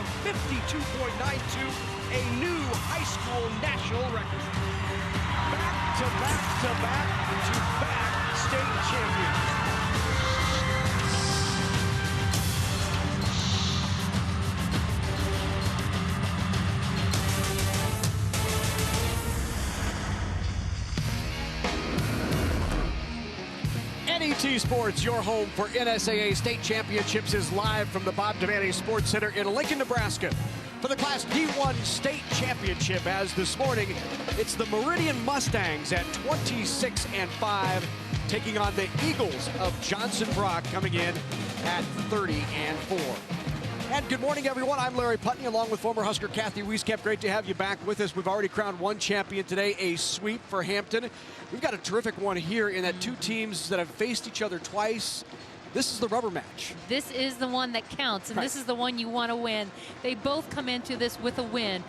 of 52.92, a new high school national record. Back to back to back to back state champions. NET Sports, your home for NSAA state championships, is live from the Bob Devaney Sports Center in Lincoln, Nebraska for the Class D1 state championship. As this morning, it's the Meridian Mustangs at 26-5 taking on the Eagles of Johnson Brock, coming in at 30-4. And good morning, everyone. I'm Larry Putney, along with former Husker Kathy Wieskamp. Great to have you back with us. We've already crowned one champion today, a sweep for Hampton. We've got a terrific one here in that two teams that have faced each other twice. This is the rubber match. This is the one that counts, and this is the one you want to win. They both come into this with a win.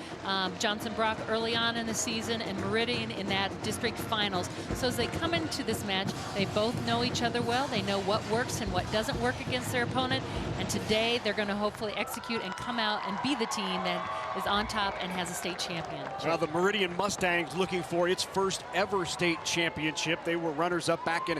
Johnson Brock early on in the season and Meridian in that district finals. So as they come into this match, they both know each other well. They know what works and what doesn't work against their opponent. And today they're going to hopefully execute and come out and be the team that is on top and has a state champion. Well, the Meridian Mustangs looking for its first ever state championship. They were runners-up back in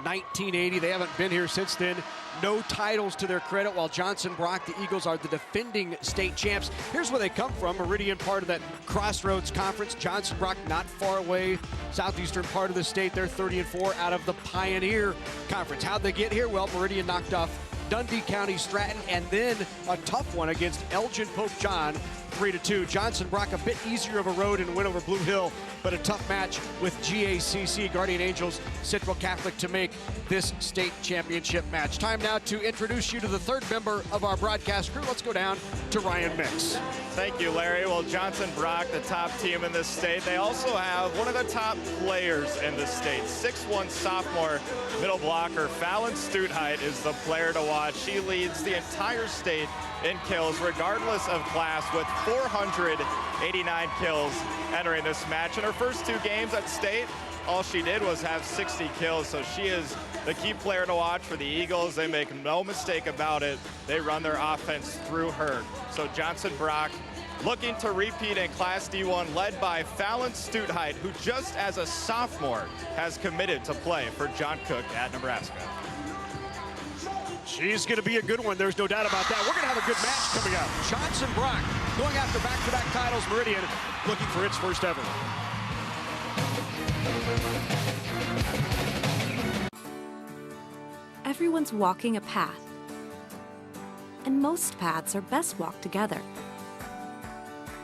1980. They haven't been here since then. No titles to their credit, while Johnson Brock, the Eagles, are the defending state champs. Here's where they come from. Meridian, part of that Crossroads Conference. Johnson Brock, not far away, southeastern part of the state. They're 30-4 out of the Pioneer Conference. How'd they get here? Well, Meridian knocked off Dundee County Stratton, and then a tough one against Elgin Pope John, 3-2. Johnson Brock, a bit easier of a road and win over Blue Hill, but a tough match with GACC, Guardian Angels Central Catholic, to make this state championship match. Time now to introduce you to the third member of our broadcast crew. Let's go down to Ryan Mix. Thank you, Larry. Well, Johnson Brock, the top team in this state. They also have one of the top players in the state, 6'1" sophomore middle blocker. Fallon Stutheit is the player to watch. She leads the entire state in kills, regardless of class, with 489 kills entering this match. In her first two games at state, all she did was have 60 kills, so she is the key player to watch for the Eagles. They make no mistake about it. They run their offense through her. So Johnson Brock looking to repeat in Class D1, led by Fallon Stutheit, who just as a sophomore has committed to play for John Cook at Nebraska. She's going to be a good one. There's no doubt about that. We're going to have a good match coming up. Johnson Brock going after back-to-back titles. Meridian looking for its first ever. Everyone's walking a path, and most paths are best walked together.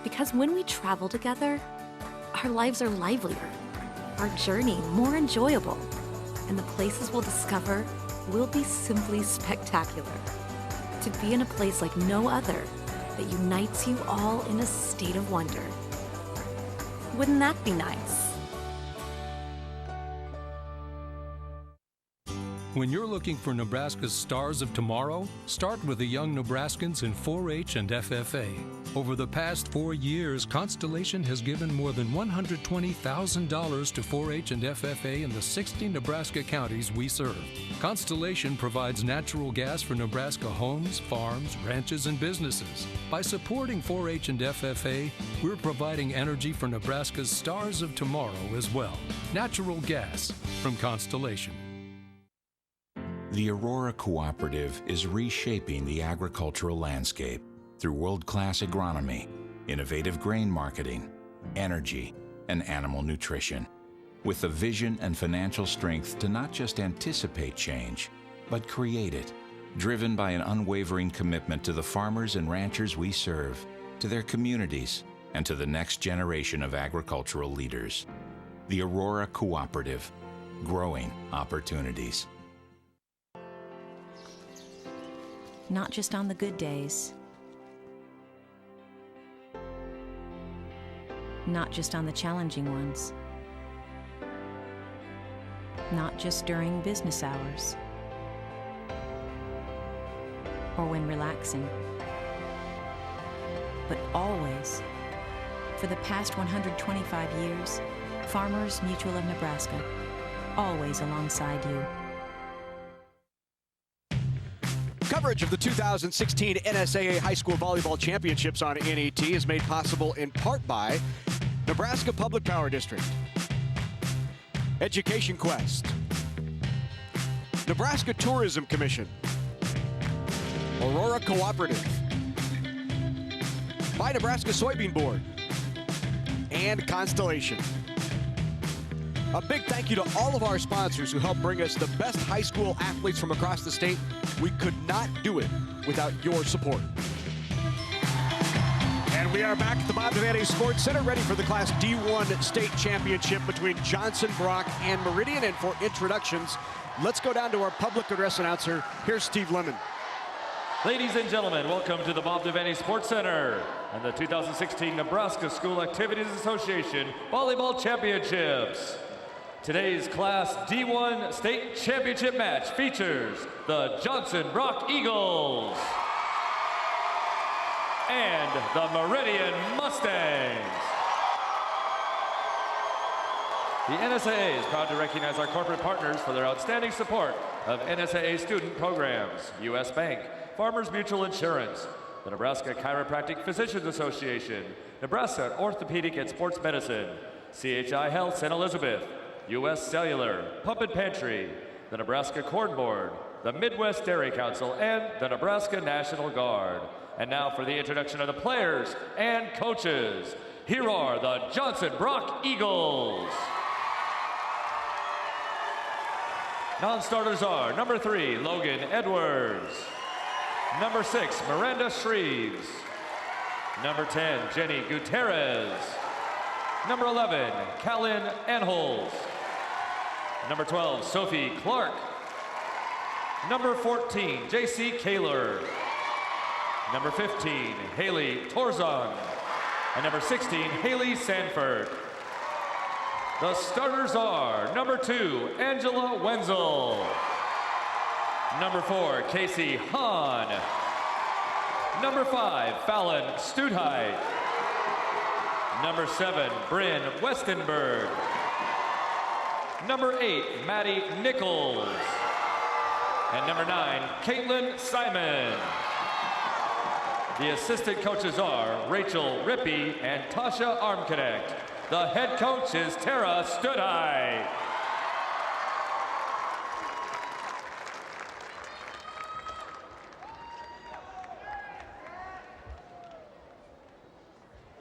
Because when we travel together, our lives are livelier, our journey more enjoyable, and the places we'll discover will be simply spectacular. To be in a place like no other that unites you all in a state of wonder. Wouldn't that be nice? When you're looking for Nebraska's stars of tomorrow, start with the young Nebraskans in 4-H and FFA. Over the past 4 years, Constellation has given more than $120,000 to 4-H and FFA in the 60 Nebraska counties we serve. Constellation provides natural gas for Nebraska homes, farms, ranches, and businesses. By supporting 4-H and FFA, we're providing energy for Nebraska's stars of tomorrow as well. Natural gas from Constellation. The Aurora Cooperative is reshaping the agricultural landscape through world-class agronomy, innovative grain marketing, energy, and animal nutrition, with the vision and financial strength to not just anticipate change, but create it, driven by an unwavering commitment to the farmers and ranchers we serve, to their communities, and to the next generation of agricultural leaders. The Aurora Cooperative, growing opportunities. Not just on the good days. Not just on the challenging ones. Not just during business hours. Or when relaxing. But always. For the past 125 years, Farmers Mutual of Nebraska. Always alongside you. Coverage of the 2016 NSAA High School Volleyball Championships on NET is made possible in part by Nebraska Public Power District, Education Quest, Nebraska Tourism Commission, Aurora Cooperative, by Nebraska Soybean Board, and Constellation. A big thank you to all of our sponsors who help bring us the best high school athletes from across the state. We could not do it without your support. And we are back at the Bob Devaney Sports Center, ready for the Class D1 State Championship between Johnson, Brock, and Meridian. And for introductions, let's go down to our public address announcer. Here's Steve Lemon. Ladies and gentlemen, welcome to the Bob Devaney Sports Center and the 2016 Nebraska School Activities Association Volleyball Championships. Today's Class D1 State Championship match features the Johnson Brock Eagles and the Meridian Mustangs. The NSAA is proud to recognize our corporate partners for their outstanding support of NSAA student programs: U.S. Bank, Farmers Mutual Insurance, the Nebraska Chiropractic Physicians Association, Nebraska Orthopedic and Sports Medicine, CHI Health St. Elizabeth, U.S. Cellular, Pump and Pantry, the Nebraska Corn Board, the Midwest Dairy Council, and the Nebraska National Guard. And now for the introduction of the players and coaches. Here are the Johnson Brock Eagles. Non-starters are number 3, Logan Edwards. Number 6, Miranda Shreves. Number 10, Jenny Gutierrez. Number 11, Kalyn Anholz. Number 12, Sophie Clark. Number 14, JC Kaler. Number 15, Haley Torzon. And number 16, Haley Sanford. The starters are number 2, Angela Wenzel. Number 4, Casey Hahn. Number 5, Fallon Stutheit. Number 7, Bryn Westenberg. Number 8, Maddie Nichols. And number 9, Caitlin Simon. The assistant coaches are Rachel Rippey and Tasha Armconnect. The head coach is Tara Stutheit.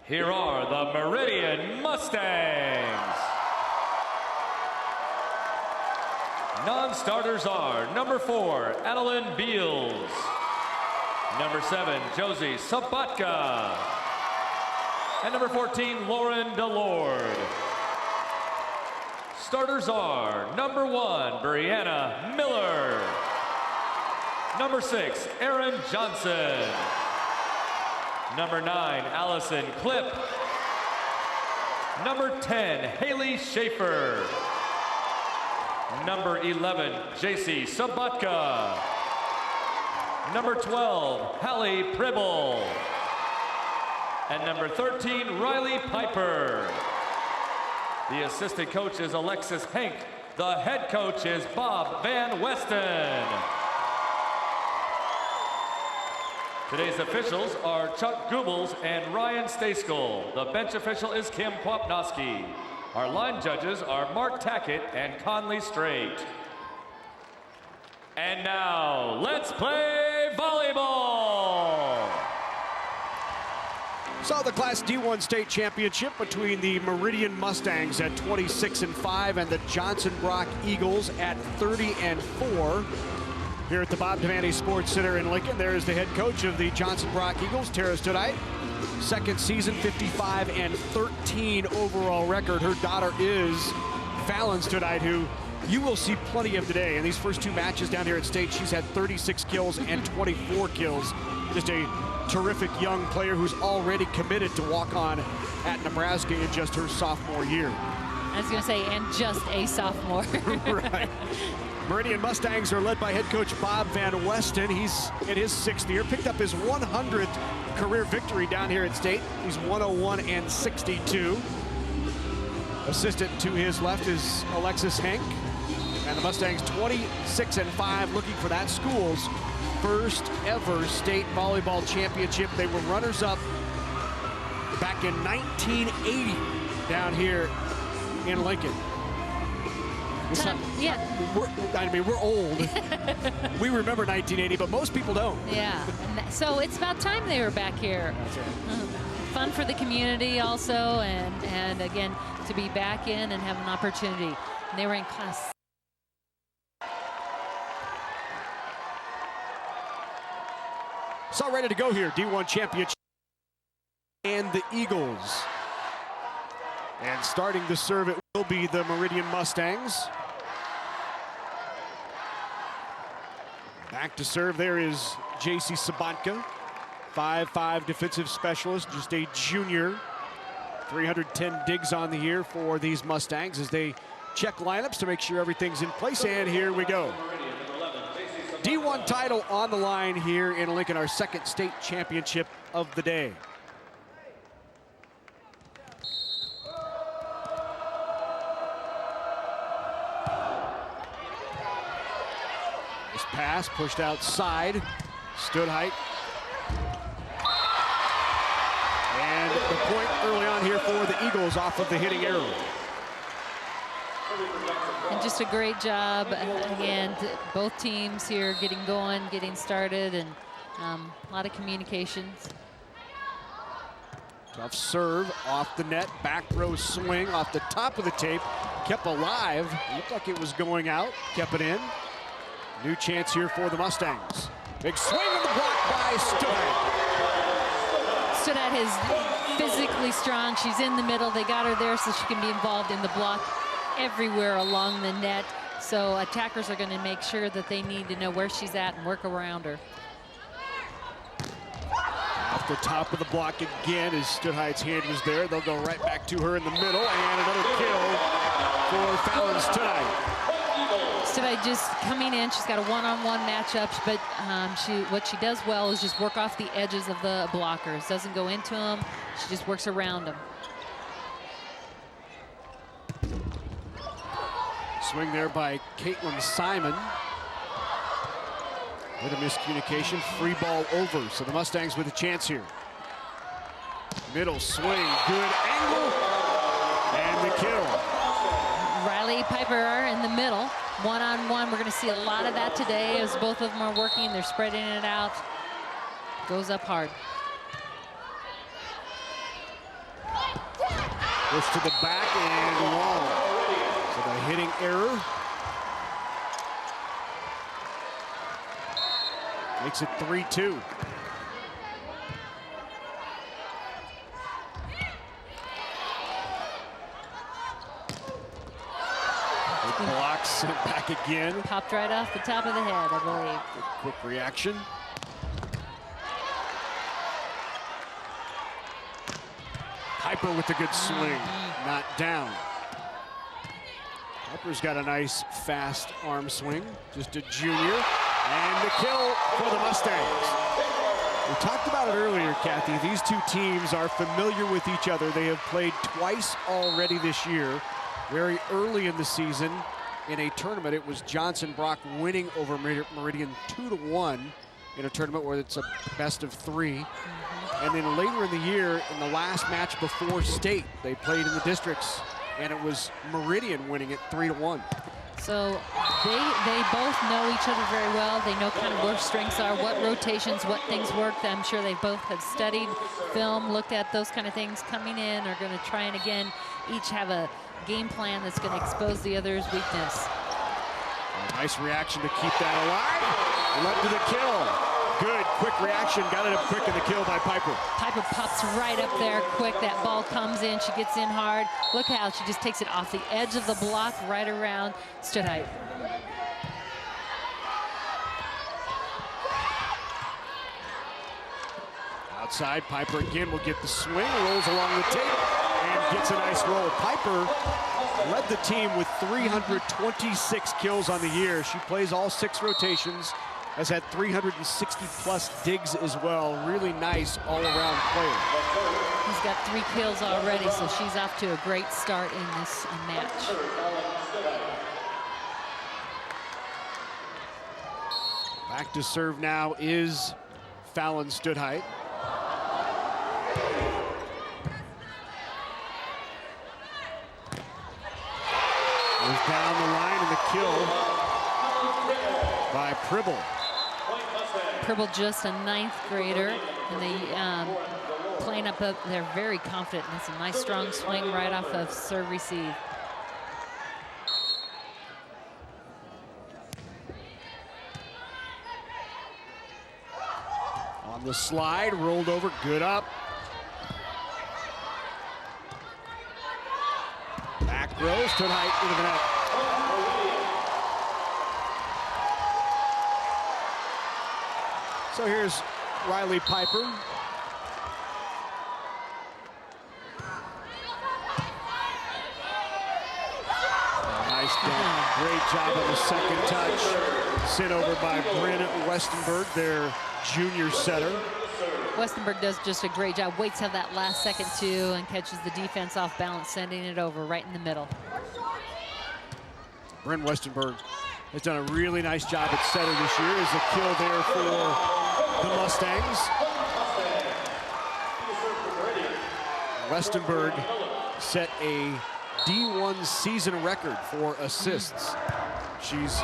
Here are the Meridian Mustangs. Non-starters are number 4, Adeline Beals. Number 7, Josie Sabatka. And number 14, Lauren DeLorde. Starters are number 1, Brianna Miller. Number 6, Erin Johnson. Number 9, Allison Klipp. Number 10, Haley Schaefer. Number 11, JC Sabatka. Number 12, Hallie Pribble. And number 13, Riley Piper. The assistant coach is Alexis Henk. The head coach is Bob Van Westen. Today's officials are Chuck Goebbels and Ryan Stayskull. The bench official is Kim Kwapnoski. Our line judges are Mark Tackett and Conley Strait. And now, let's play volleyball! Saw the Class D1 State Championship between the Meridian Mustangs at 26-5 and the Johnson Brock Eagles at 30-4. Here at the Bob Devaney Sports Center in Lincoln, there is the head coach of the Johnson Brock Eagles, Tara Stutheit. Second season, 55-13 overall record. Her daughter is Fallon Stutheit, who you will see plenty of today. In these first 2 matches down here at state, she's had 36 kills and 24 kills. Just a terrific young player who's already committed to walk on at Nebraska in just her sophomore year. I was going to say, and just a sophomore. Right. Meridian Mustangs are led by head coach Bob Van Westen. He's in his 6th year, picked up his 100th career victory down here at state. He's 101-62. Assistant to his left is Alexis Henk. And the Mustangs 26-5, looking for that school's first ever state volleyball championship. They were runners-up back in 1980 down here in Lincoln. We're old. We remember 1980, but most people don't. Yeah, so it's about time they were back here. That's right. Fun for the community also, and again, to be back in and have an opportunity. And they were in class. It's all ready to go here. D1 championship and the Eagles. And starting to serve it will be the Meridian Mustangs. Back to serve there is JC Sabanka, 5'5" defensive specialist, just a junior. 310 digs on the year for these Mustangs as they check lineups to make sure everything's in place. And here we go. D1 title on the line here in Lincoln, our second state championship of the day. This pass pushed outside, stood height. And the point early on here for the Eagles off of the hitting arrow. And just a great job, again, both teams here getting going, getting started, and a lot of communications. Tough serve off the net, back row swing off the top of the tape, kept alive. Looked like it was going out, kept it in. New chance here for the Mustangs. Big swing on the block by Stoddard. Stoddard is physically strong. She's in the middle. They got her there so she can be involved in the block everywhere along the net. So attackers are going to make sure that they need to know where she's at and work around her. Off the top of the block again as Stoodheit's hand was there. They'll go right back to her in the middle, and another kill for Fallon Stoodheit. Stoodheit just coming in. She's got a one-on-one matchup, but what she does well is just work off the edges of the blockers. Doesn't go into them. She just works around them. Swing there by Caitlin Simon. With a miscommunication, free ball over. So the Mustangs with a chance here. Middle swing, good angle, and the kill. Riley Piper in the middle, one-on-one. We're going to see a lot of that today as both of them are working. They're spreading it out. Goes up hard. Push to the back and long. So the hitting error. Makes it 3-2. Blocks, sent back again. Popped right off the top of the head, I believe. Quick reaction. Piper with a good swing, not down. Piper's got a nice, fast arm swing. Just a junior. And the kill for the Mustangs. We talked about it earlier, Kathy. These two teams are familiar with each other. They have played twice already this year. Very early in the season in a tournament, it was Johnson Brock winning over Meridian 2-1 in a tournament where it's a best of 3. And then later in the year, in the last match before state, they played in the districts, and it was Meridian winning it 3-1. So they both know each other very well. They know kind of where strengths are, what rotations, what things work. I'm sure they both have studied film, looked at those kind of things coming in, are going to try and again each have a game plan that's going to expose the other's weakness. A nice reaction to keep that alive. Led to the kill. Good, quick reaction. Got it up quick in the kill by Piper. Piper pops right up there quick. That ball comes in. She gets in hard. Look how she just takes it off the edge of the block right around Stoodheit. Outside, Piper again will get the swing, rolls along the tape, and gets a nice roll. Piper led the team with 326 kills on the year. She plays all 6 rotations, has had 360-plus digs as well. Really nice all-around player. He's got 3 kills already, so she's off to a great start in this match. Back to serve now is Fallon Stoodhite. Goes down the line, and the kill by Pribble. Pribble, just a 9th grader, and they playing up. They're very confident. And it's a nice strong swing right off of serve receive. On the slide, rolled over, good up. Back row, Stoodhite into the net. So here's Riley Piper. Nice dunk. Great job on the second touch. Sent over by Bryn Westenberg, their junior setter. Westenberg does just a great job. Waits till that last second too, and catches the defense off balance, sending it over right in the middle. Bryn Westenberg has done a really nice job at setter this year. Is a kill there for the Mustangs. Westenberg set a D1 season record for assists. She's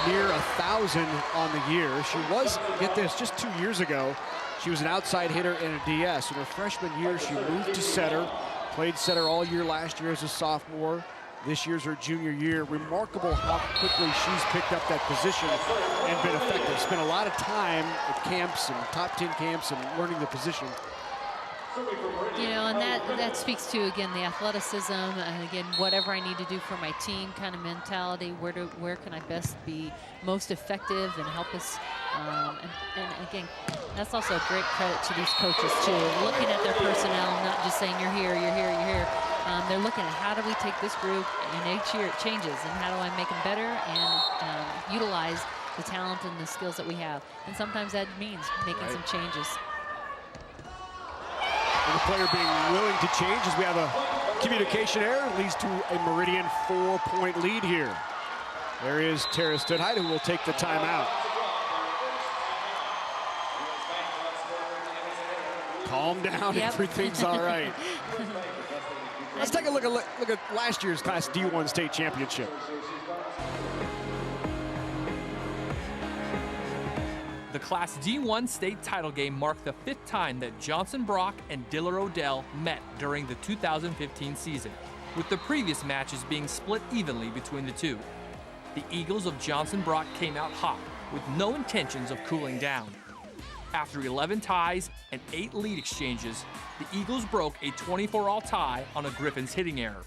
near 1,000 on the year. She was, get this, just 2 years ago, she was an outside hitter and a DS. In her freshman year, she moved to setter, played setter all year last year as a sophomore. This year's her junior year. Remarkable how quickly she's picked up that position and been effective. Spent a lot of time at camps and top 10 camps and learning the position. You know, and that speaks to, again, the athleticism, and again, whatever I need to do for my team kind of mentality. Where can I best be most effective and help us? And again, that's also a great credit to these coaches too. Looking at their personnel, not just saying you're here, you're here, you're here. They're looking at how do we take this group, and each year it changes, and how do I make them better and utilize the talent and the skills that we have. And sometimes that means making some changes. And the player being willing to change as we have a communication error leads to a Meridian 4-point lead here. There is Tara Stoodhite, who will take the timeout. Calm down, everything's all right. Let's take a look at last year's Class D1 state championship. The Class D1 state title game marked the 5th time that Johnson Brock and Diller Odell met during the 2015 season, with the previous matches being split evenly between the two. The Eagles of Johnson Brock came out hot, with no intentions of cooling down. After 11 ties and 8 lead exchanges, the Eagles broke a 24-all tie on a Griffin's hitting error.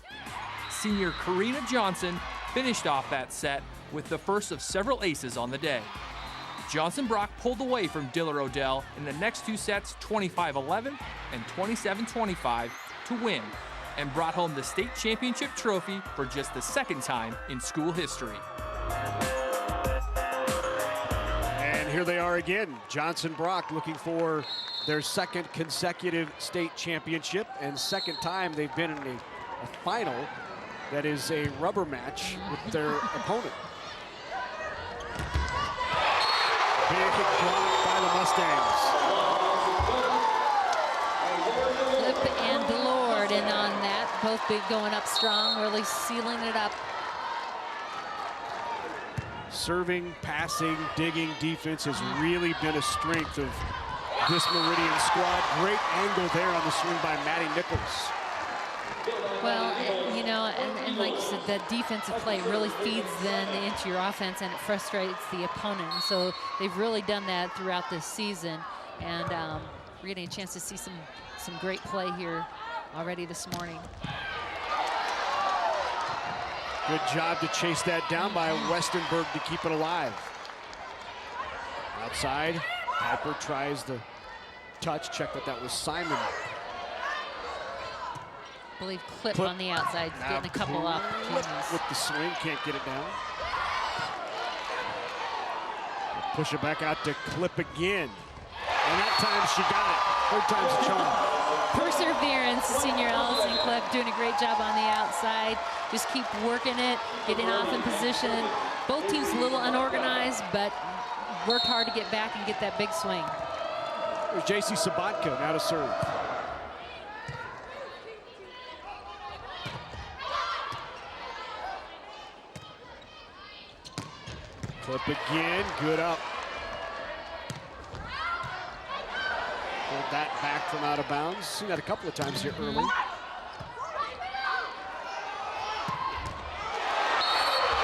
Senior Karina Johnson finished off that set with the first of several aces on the day. Johnson Brock pulled away from Diller Odell in the next 2 sets 25-11 and 27-25 to win, and brought home the state championship trophy for just the 2nd time in school history. And here they are again. Johnson Brock looking for their 2nd consecutive state championship, and 2nd time they've been in a final that is a rubber match with their opponent. Big block by the Mustangs. Flip and Lord in on that. Both big going up strong, really sealing it up. Serving, passing, digging defense has really been a strength of this Meridian squad. Great angle there on the swing by Maddie Nichols. Well, you know, and like you said, that defensive play really feeds then into your offense, and it frustrates the opponent. And so they've really done that throughout this season, and we're getting a chance to see some great play here already this morning. Good job to chase that down by Westenberg to keep it alive. Outside, Piper tries the touch. Check that was Simon. I believe Clip on the outside, getting a couple opportunities. With the swing, can't get it down. Push it back out to Clip again. And that time she got it. 3rd time's a charm. Perseverance, senior Allison Clip doing a great job on the outside. Just keep working it, getting off in position, Both teams a little unorganized, but worked hard to get back and get that big swing. There's J.C. Sabatka now to serve. Clip again, good up. Pulled that back from out of bounds. Seen that a couple of times here early.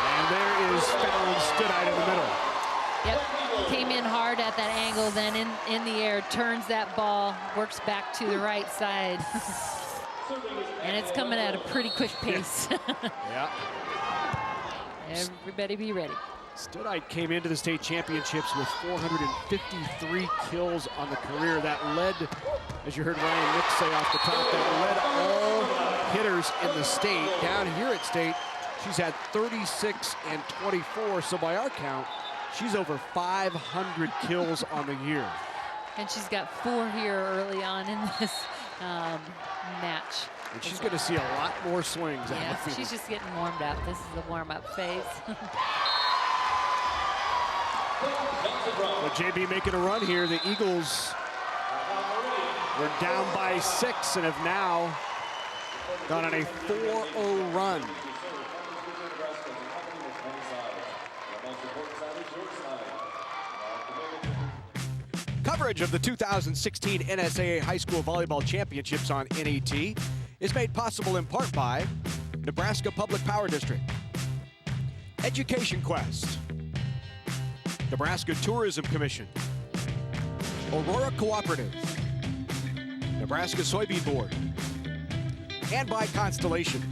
And there is Fallon Studite in the middle. Yep, came in hard at that angle, then in the air, turns that ball, works back to the right side. And it's coming at a pretty quick pace. Yeah. Everybody be ready. Studite came into the state championships with 453 kills on the career. That led, as you heard Ryan Nick say off the top, that led all hitters in the state. Down here at state, she's had 36 and 24, so by our count, she's over 500 kills on the year. And she's got 4 here early on in this match. And she's going to see a lot more swings. Yeah, she's just getting warmed up. This is the warm-up phase. But JB making a run here. The Eagles were down by 6 and have now gone on a 4-0 run. Coverage of the 2016 NSAA High School Volleyball Championships on NET is made possible in part by Nebraska Public Power District, Education Quest, Nebraska Tourism Commission, Aurora Cooperative, Nebraska Soybean Board, and by Constellation.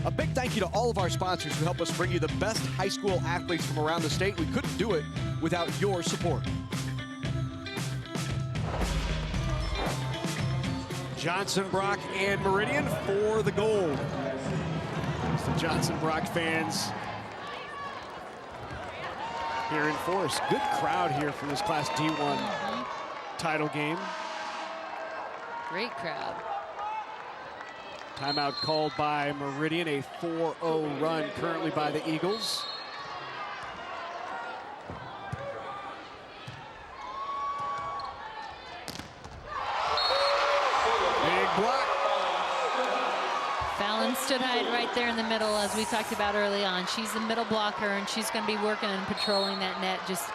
A big thank you to all of our sponsors who help us bring you the best high school athletes from around the state. We couldn't do it without your support. Johnson, Brock, and Meridian for the gold. It's the Johnson Brock fans here in force. Good crowd here for this Class D1 title game. Great crowd. Timeout called by Meridian, a 4-0 run currently by the Eagles. Big block. Fallon Studite right there in the middle, as we talked about early on. She's the middle blocker, and she's going to be working and patrolling that net, just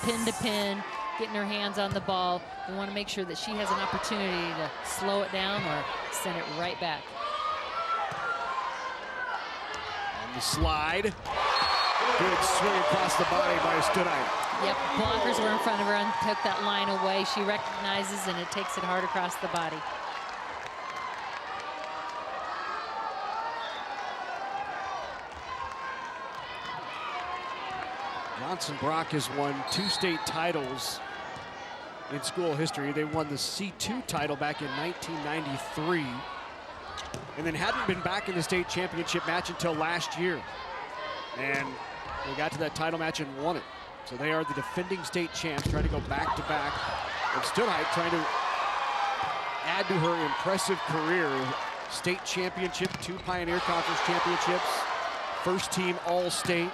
pin to pin, getting her hands on the ball. We want to make sure that she has an opportunity to slow it down or send it right back. On the slide. Good swing across the body by Studite. Yep, blockers were in front of her and took that line away. She recognizes, and it takes it hard across the body. Johnson Brock has won 2 state titles in school history. They won the C2 title back in 1993 and then hadn't been back in the state championship match until last year. And they got to that title match and won it. So they are the defending state champs, trying to go back-to-back. And Studite trying to add to her impressive career. State championship, 2 Pioneer Conference championships, first team All-State.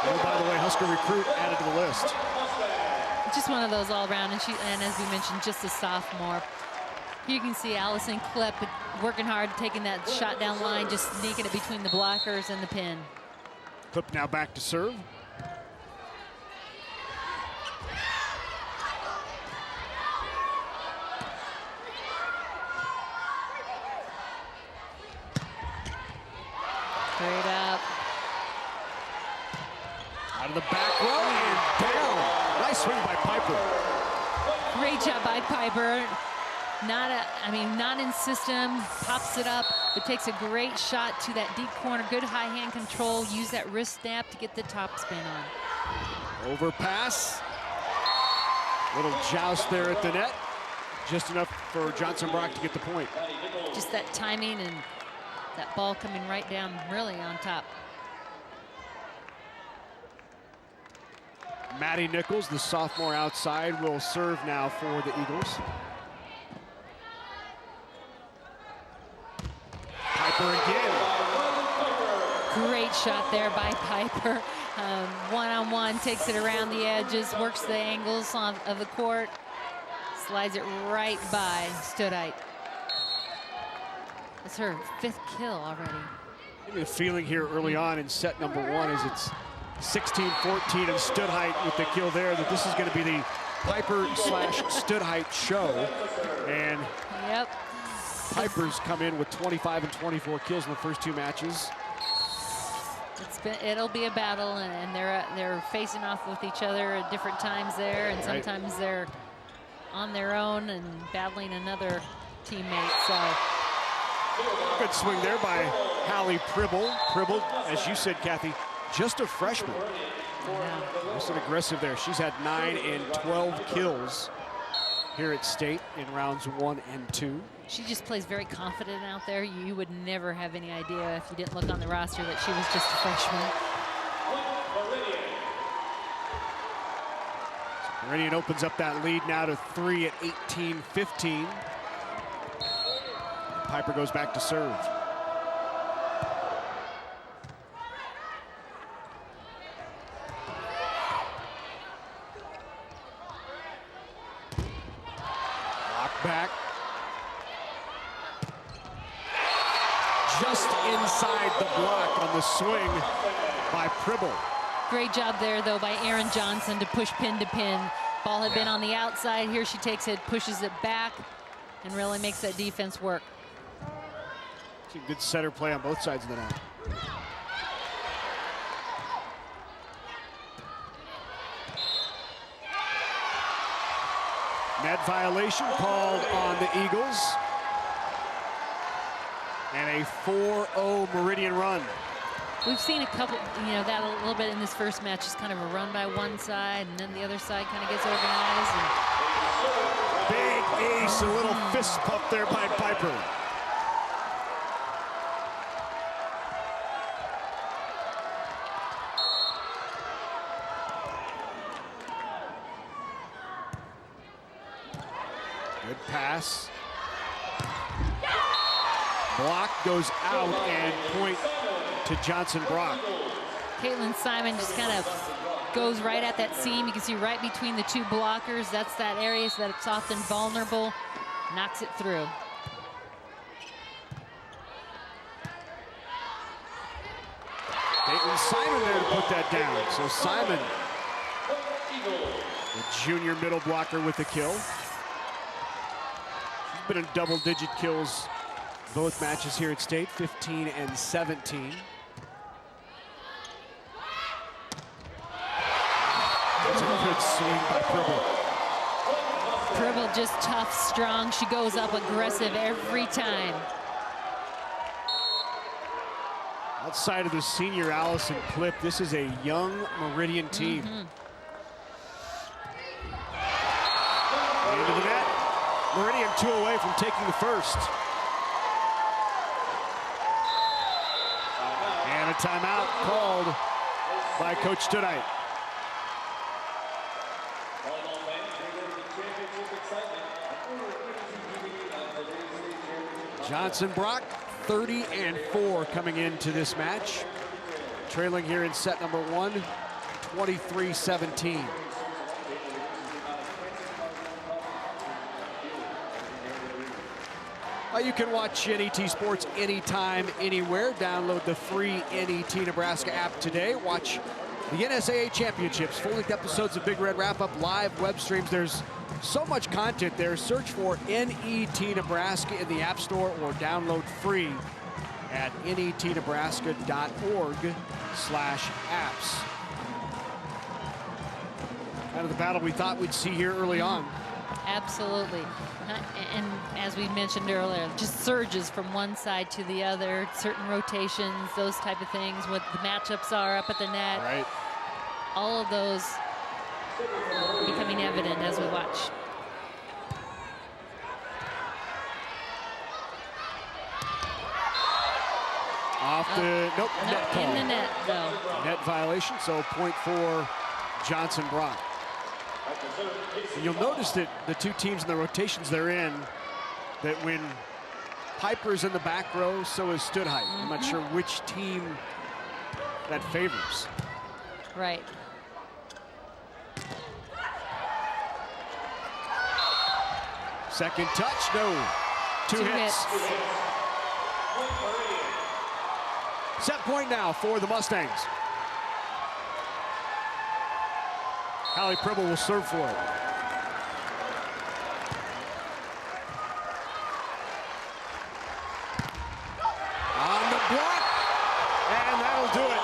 Oh, by the way, Husker recruit added to the list. Just one of those all-around, and as we mentioned, just a sophomore. You can see Allison Klepp working hard, taking that shot down line, just sneaking it between the blockers and the pin. Klepp now back to serve. Straight up. Out of the back row and down. Nice swing by Piper. Great job by Piper. Not in system, pops it up, but takes a great shot to that deep corner. Good high hand control. Use that wrist snap to get the top spin on. Overpass. Little joust there at the net. Just enough for Johnson Brock to get the point. Just that timing and that ball coming right down really on top. Maddie Nichols, the sophomore outside, will serve now for the Eagles. Piper again. Great shot there by Piper. One-on-one, takes it around the edges, works the angles of the court, slides it right by Studheit. It's her 5th kill already. Maybe a feeling here early on in set number 1 as it's 16-14 and Studheit with the kill there, that this is going to be the Piper/Studheit show. And yep, Piper's come in with 25 and 24 kills in the first 2 matches. It'll be a battle, and they're facing off with each other at different times there, and sometimes they're on their own and battling another teammate. So good swing there by Hallie Pribble. Pribble, as you said, Kathy, just a freshman. Nice and aggressive there. She's had 9 and 12 kills here at state in rounds 1 and 2. She just plays very confident out there. You would never have any idea if you didn't look on the roster that she was just a freshman. Meridian opens up that lead now to 3 at 18-15. Piper goes back to serve. Block back. Just inside the block on the swing by Pribble. Great job there, though, by Erin Johnson to push pin to pin. Ball had been on the outside. Here she takes it, pushes it back, and really makes that defense work. Good setter play on both sides of the net. Net violation called on the Eagles. And a 4-0 Meridian run. We've seen a couple, that a little bit in this first match, just kind of a run by one side, and then the other side kind of gets organized. Big ace, a little fist pump there by Piper. Good pass. Block goes out, and point to Johnson Brock. Caitlin Simon just kind of goes right at that seam. You can see right between the 2 blockers. That's that area so that it's often vulnerable. Knocks it through. Caitlin Simon there to put that down. So Simon, the junior middle blocker, with the kill. She's been in double-digit kills both matches here at state, 15 and 17. That's a good swing by Pribble. Pribble just tough, strong. She goes up aggressive every time. Outside of the senior Allison Clip, this is a young Meridian team. Into the net. Meridian 2 away from taking the first. And a timeout called by Coach Studheit. Johnson Brock, 30 and 4 coming into this match. Trailing here in set number 1, 23-17. You can watch NET Sports anytime, anywhere. Download the free NET Nebraska app today. Watch the NSAA Championships, full-length episodes of Big Red Wrap-Up, live web streams. There's so much content there. Search for NET Nebraska in the App Store or download free at netnebraska.org/apps. Kind of the battle we thought we'd see here early on. Absolutely. And as we mentioned earlier, just surges from one side to the other, certain rotations, those type of things, what the matchups are up at the net. Right. All of those becoming evident as we watch. Off the, nope, net call. In the net, though. Net violation, so point for Johnson Brock. And you'll notice that the 2 teams in the rotations they're in, that when Piper's in the back row, so is Studheit. I'm not sure which team that favors. Right. Second touch, no. Two hits. Set point now for the Mustangs. Hallie Pribble will serve for it. On the block, and that'll do it.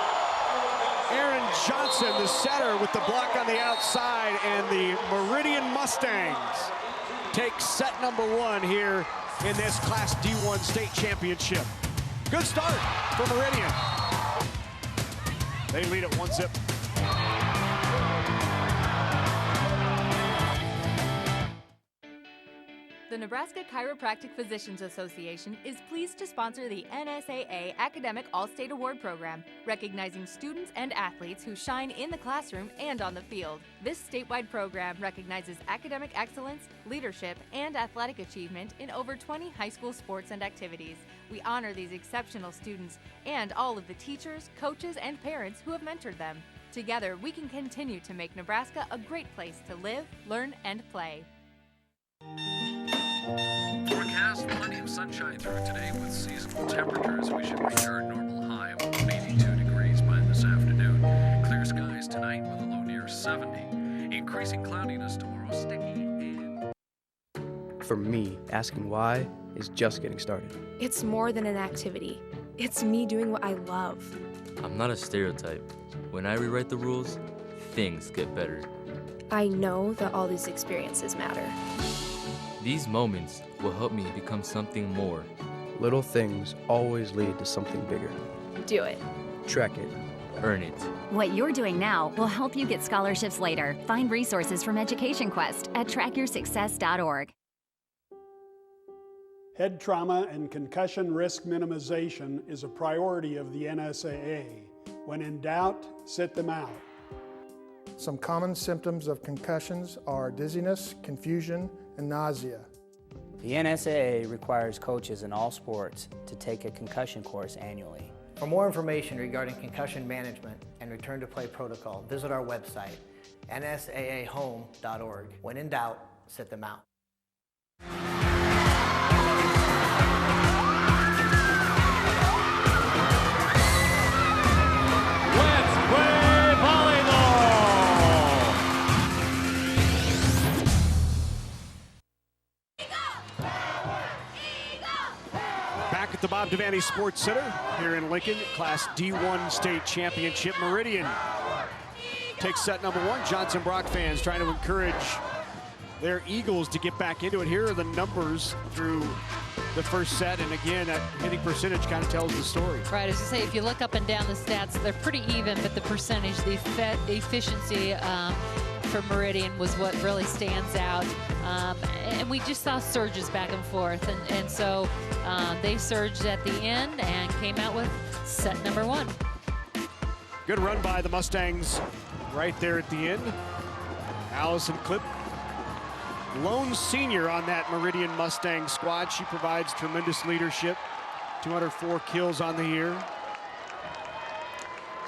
Aaron Johnson, the setter, with the block on the outside, and the Meridian Mustangs take set number 1 here in this Class D1 state championship. Good start for Meridian. They lead at 1-0. The Nebraska Chiropractic Physicians Association is pleased to sponsor the NSAA Academic All-State Award Program, recognizing students and athletes who shine in the classroom and on the field. This statewide program recognizes academic excellence, leadership, and athletic achievement in over 20 high school sports and activities. We honor these exceptional students and all of the teachers, coaches, and parents who have mentored them. Together, we can continue to make Nebraska a great place to live, learn, and play. Forecast, plenty of sunshine through today with seasonable temperatures. We should reach our normal high of 82 degrees by this afternoon. Clear skies tonight with a low near 70. Increasing cloudiness tomorrow, sticky and... For me, asking why is just getting started. It's more than an activity. It's me doing what I love. I'm not a stereotype. When I rewrite the rules, things get better. I know that all these experiences matter. These moments will help me become something more. Little things always lead to something bigger. Do it. Track it. Earn it. What you're doing now will help you get scholarships later. Find resources from Education Quest at trackyoursuccess.org. Head trauma and concussion risk minimization is a priority of the NSAA. When in doubt, sit them out. Some common symptoms of concussions are dizziness, confusion, and nausea. The NSAA requires coaches in all sports to take a concussion course annually. For more information regarding concussion management and return to play protocol, visit our website, nsaahome.org. When in doubt, sit them out. The Bob Devaney Sports Center here in Lincoln, Class D1 State Championship. Meridian takes set number 1. Johnson Brock fans trying to encourage their Eagles to get back into it. Here are the numbers through the first set, and again, that hitting percentage kind of tells the story. Right, as you say, if you look up and down the stats, they're pretty even, but the percentage, the efficiency for Meridian was what really stands out. And we just saw surges back and forth, and so they surged at the end and came out with set number 1. Good run by the Mustangs right there at the end. Allison Klipp, lone senior on that Meridian Mustang squad. She provides tremendous leadership. 204 kills on the year.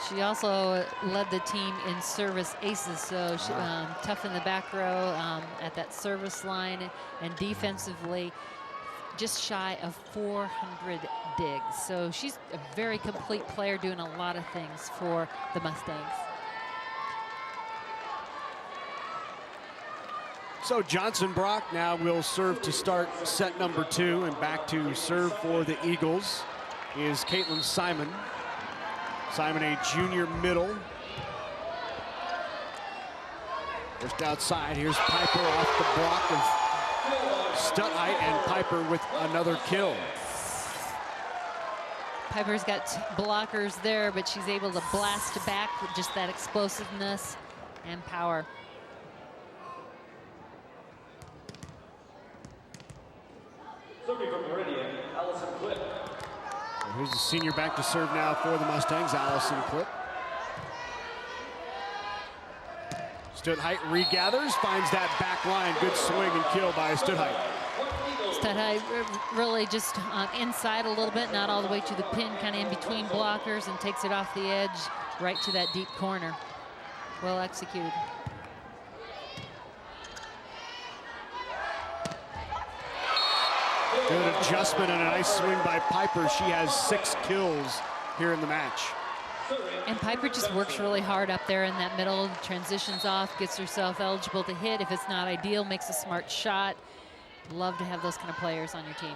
She also led the team in service aces, so she, tough in the back row at that service line, and defensively just shy of 400 digs. So she's a very complete player, doing a lot of things for the Mustangs. So Johnson Brock now will serve to start set number 2, and back to serve for the Eagles is Caitlin Simon. Simon, a junior middle. Just outside, here's Piper off the block of Stuthite, and Piper with another kill. Piper's got blockers there, but she's able to blast back with just that explosiveness and power. Serving from Meridian, Allison Klipp. Here's the senior back to serve now for the Mustangs, Allison Klipp. Stuthite regathers, finds that back line. Good swing and kill by Stuthite. Stuthite really just inside a little bit, not all the way to the pin, kind of in between blockers, and takes it off the edge right to that deep corner. Well executed. Good adjustment and a nice swing by Piper. She has 6 kills here in the match. And Piper just works really hard up there in that middle, transitions off, gets herself eligible to hit. If it's not ideal, makes a smart shot. Love to have those kind of players on your team.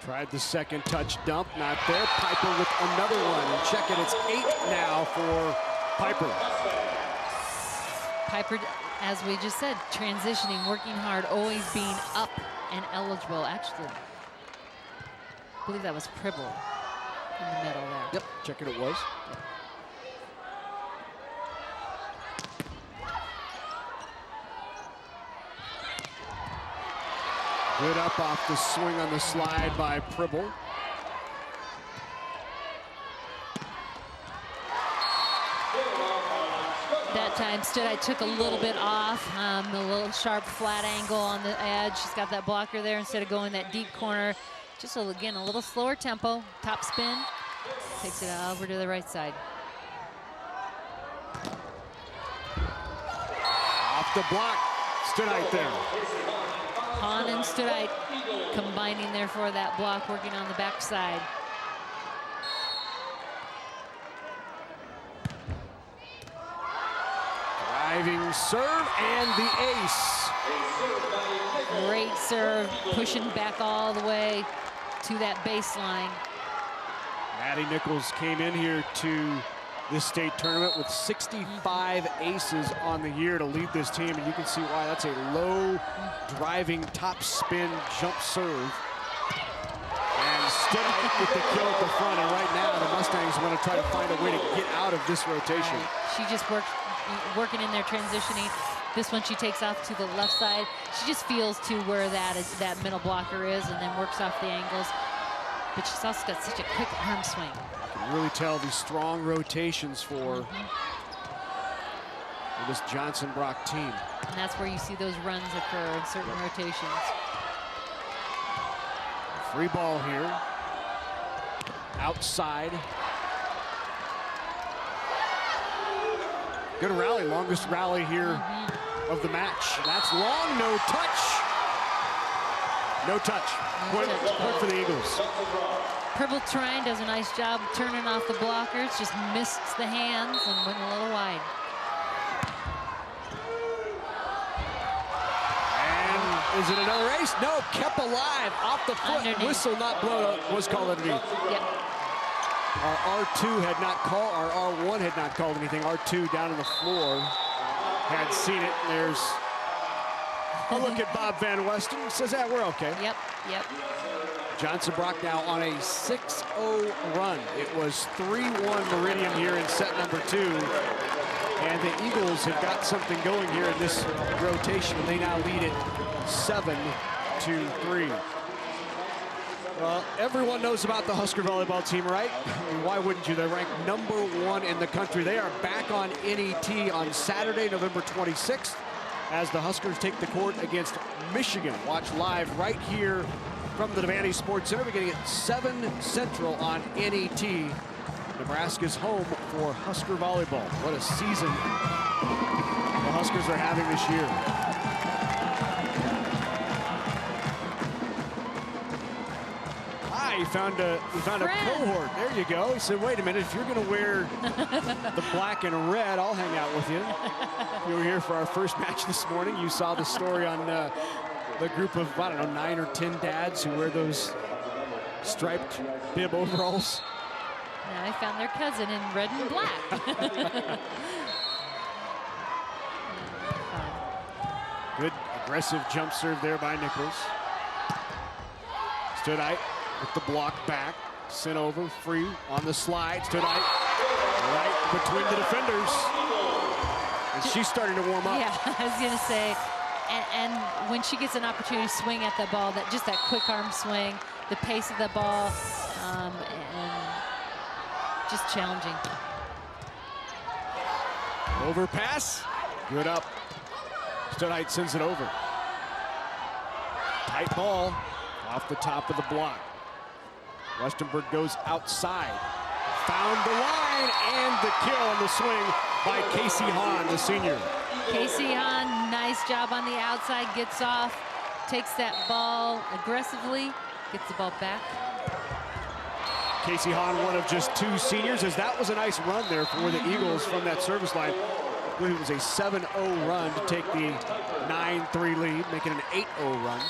Tried the second touch dump, not there. Piper with another one. And check it, it's 8 now for Piper. Piper, as we just said, transitioning, working hard, always being up and eligible. Actually, I believe that was Pribble in the middle there. Yep, check it was. Good up off the swing on the slide by Pribble. That time Studite took a little bit off, a little sharp flat angle on the edge. She's got that blocker there instead of going that deep corner. Just, again, a little slower tempo. Top spin, takes it over to the right side. Off the block, Studite there. Hahn and Studite combining there for that block, working on the backside. Driving serve and the ace. Great serve, pushing back all the way to that baseline. Maddie Nichols came in here to this state tournament with 65 aces on the year to lead this team, and you can see why. That's a low driving top spin jump serve. And Studite with the kill at the front, and right now the Mustangs want to try to find a way to get out of this rotation. Right. She just working in there, transitioning. This one she takes off to the left side. She just feels to where that middle blocker is, and then works off the angles. But she's also got such a quick arm swing. You can really tell the strong rotations for this Johnson Brock team. And that's where you see those runs occur in certain rotations. Free ball here. Outside. Good rally, longest rally here of the match. That's long, no touch. No touch. Point for the Eagles. Pribble trying, does a nice job turning off the blockers, just missed the hands and went a little wide. And is it another ace? No, kept alive off the foot. Underneath. Whistle not blown, was called underneath. Yep. Our R2 had not called, our R1 had not called anything. R2 down on the floor had seen it. There's a look at Bob Van Westen. Says, yeah, we're okay. Yep, yep. Johnson Brock now on a 6-0 run. It was 3-1 Meridian here in set number 2. And the Eagles have got something going here in this rotation. And they now lead it 7-3. Well, everyone knows about the Husker volleyball team, right? I mean, why wouldn't you? They're ranked #1 in the country. They are back on NET on Saturday, November 26th, as the Huskers take the court against Michigan. Watch live right here from the Devaney Sports Center, beginning at 7 Central on NET. Nebraska's home for Husker volleyball. What a season the Huskers are having this year. He found a cohort. There you go. He said, wait a minute, if you're going to wear the black and red, I'll hang out with you. If you were here for our first match this morning, you saw the story on the group of, I don't know, 9 or 10 dads who wear those striped bib overalls. Now I found their cousin in red and black. Good aggressive jump serve there by Nichols. Studite with the block back, sent over, free on the slide. Studite right between the defenders. And she's starting to warm up. Yeah, I was gonna say, and when she gets an opportunity to swing at the ball, just that quick arm swing, the pace of the ball, and just challenging. Overpass, good up. Stoodhite sends it over. Tight ball off the top of the block. Westenberg goes outside. Found the line and the kill on the swing by Casey Hahn, the senior. Casey Hahn, nice job on the outside, gets off, takes that ball aggressively, gets the ball back. Casey Hahn, one of just 2 seniors, as that was a nice run there for the Eagles from that service line. I believe it was a 7-0 run to take the 9-3 lead, making an 8-0 run.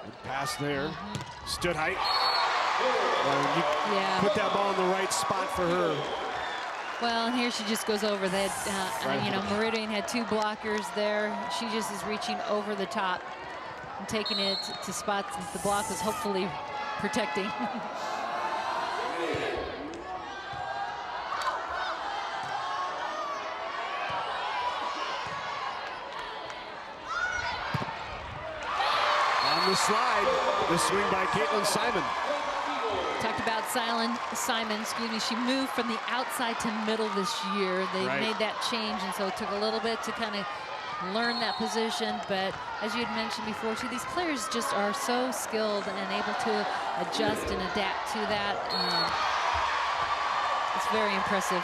Good pass there. Stoodhite. Put that ball in the right spot for her. Well, and here she just goes over that. You know, Meridian had 2 blockers there. She just is reaching over the top and taking it to spots that the block was hopefully protecting. On the slide, the swing by Caitlin Simon. Talked about Simon, excuse me, she moved from the outside to middle this year. They made that change, and so it took a little bit to kind of learn that position. But as you had mentioned before, too, these players just are so skilled and able to adjust and adapt to that. It's very impressive.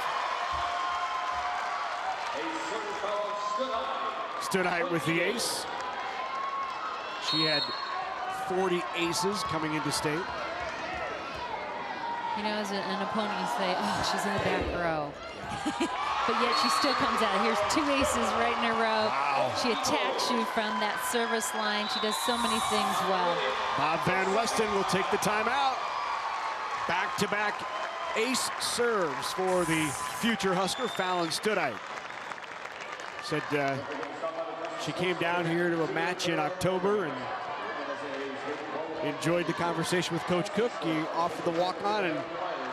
Stoodhite with the ace. She had 40 aces coming into state. You know, as an opponent, you say, oh, she's in the back row. But yet she still comes out. Here's 2 aces right in a row. Wow. She attacks you from that service line. She does so many things well. Bob Van Westen will take the timeout. Back-to-back ace serves for the future Husker, Fallon Stoodhite. Said she came down here to a match in October and enjoyed the conversation with Coach Cook. He offered the walk-on and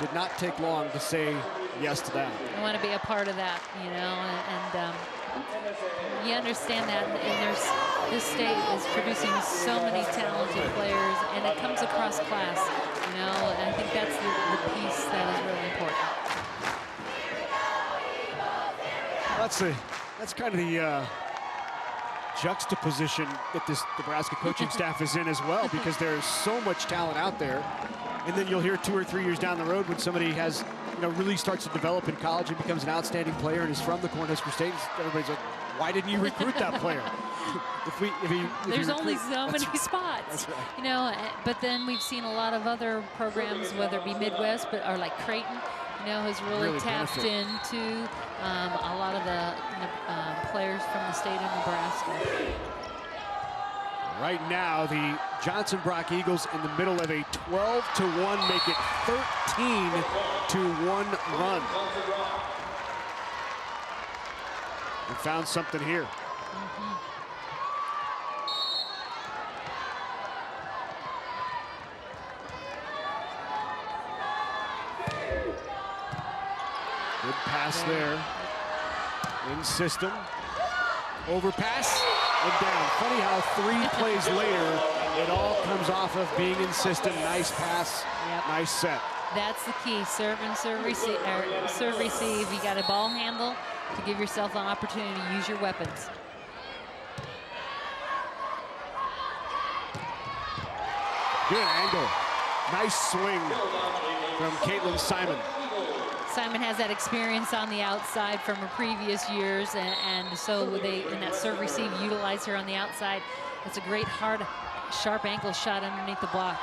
did not take long to say yes to that. I want to be a part of that, you know, and you understand that, and this state is producing so many talented players, and it comes across class, you know, and I think that's the piece that is really important. That's kind of the juxtaposition that this Nebraska coaching staff is in as well, because there's so much talent out there, and then you'll hear 2 or 3 years down the road when somebody has, you know, really starts to develop in college and becomes an outstanding player and is from the Cornhusker State. Everybody's like, why didn't you recruit that player? There's only so many spots, that's right. You know. But then we've seen a lot of other programs, whether it be Midwest, or like Creighton, you know, has really tapped into a lot of the players from the state of Nebraska. Right now, the Johnson Brock Eagles in the middle of a 12-1, make it 13-1 run. And found something here. Good pass there. In system. Overpass and down. Funny how 3 plays later, it all comes off of being in system. Nice pass, nice set. That's the key. Serve and serve receive. Serve receive. You got a ball handle to give yourself an opportunity to use your weapons. Good angle. Nice swing from Caitlin Simon. Simon has that experience on the outside from her previous years, and so they, in that serve receive, utilize her on the outside. It's a great, hard, sharp ankle shot underneath the block.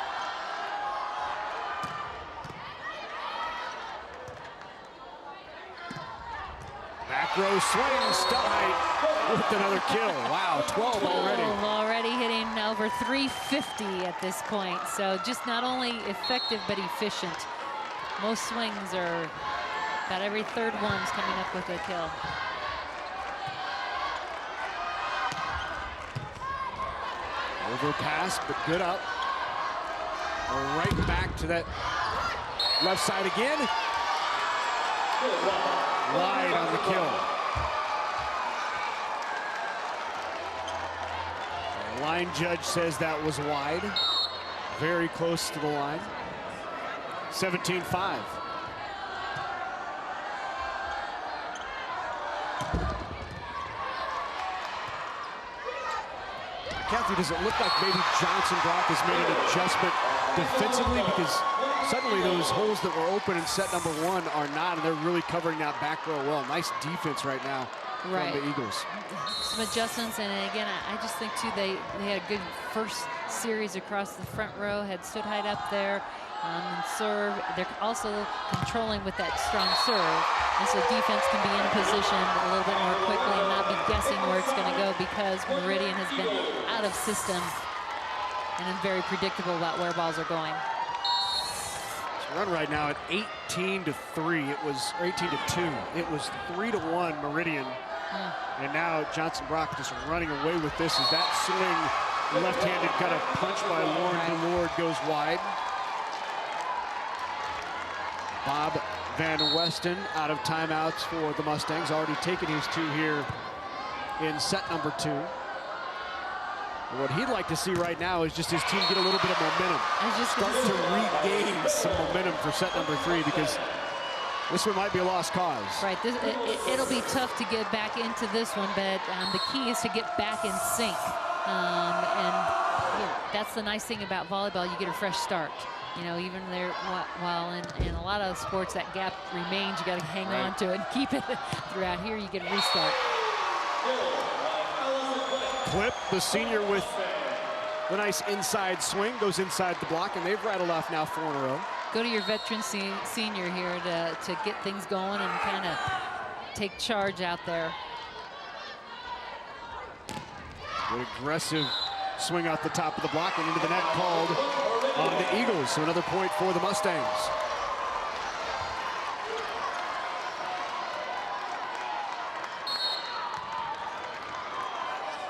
Back row swing, Stoodhite with another kill. Wow, 12 already. Already hitting over 350 at this point. So just not only effective, but efficient. Most swings are about every third one's coming up with a kill. Overpass, but good up. Right back to that left side again. Wide on the kill. The line judge says that was wide. Very close to the line. 17-5. Kathy, does it look like maybe Johnson Brock has made an adjustment defensively, because suddenly those holes that were open in set number 1 are not, and they're really covering that back row well. Nice defense right now from the Eagles. Some adjustments, and again, I just think too they had a good first series across the front row, had stood height up there, and serve. They're also controlling with that strong serve, and so defense can be in a position a little bit more quickly and not be guessing where it's going to go, because Meridian has been out of system and very predictable about where balls are going. Run right now at 18-3. It was 18-2. It was 3-1 Meridian. And now Johnson Brock just running away with this as that swing, left-handed kind of punch by Lauren DeLord goes wide. Bob Van Weston out of timeouts for the Mustangs, already taken his 2 here in set number 2. What he'd like to see right now is just his team get a little bit of momentum. Start to regain some momentum for set number 3, because this one might be a lost cause. Right, it'll be tough to get back into this one, but the key is to get back in sync. And that's the nice thing about volleyball, you get a fresh start. You know, even there, while in a lot of sports that gap remains, you got to hang on to it and keep it throughout. Here you get a restart. Clip, the senior, with the nice inside swing, goes inside the block, and they've rattled off now 4 in a row. Go to your veteran senior here to get things going and kind of take charge out there. Good aggressive swing out the top of the block and into the net called on the Eagles. So another point for the Mustangs.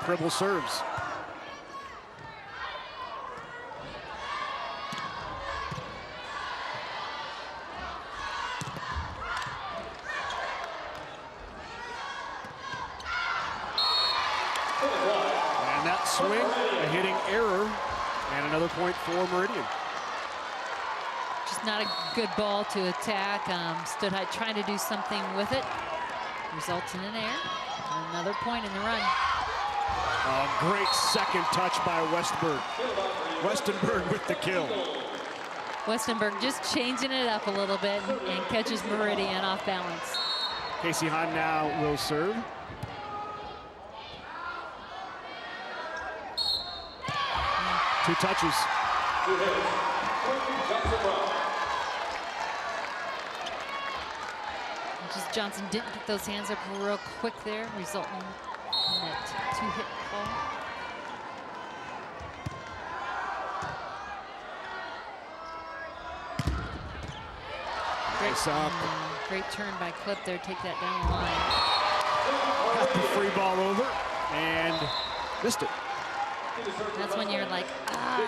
Pribble serves. And that swing, a hitting error, and another point for Meridian. Just not a good ball to attack. Stood high, trying to do something with it. Results in an error. Another point in the run. A great second touch by Westenberg. Westenberg with the kill. Westenberg just changing it up a little bit and catches Meridian off balance. Casey Hahn now will serve. Two touches. Just Johnson didn't get those hands up real quick there, resulting in that 2-hit call. Great turn by Clip there, take that down the line. Got the free ball over and missed it. That's when you're like, ah.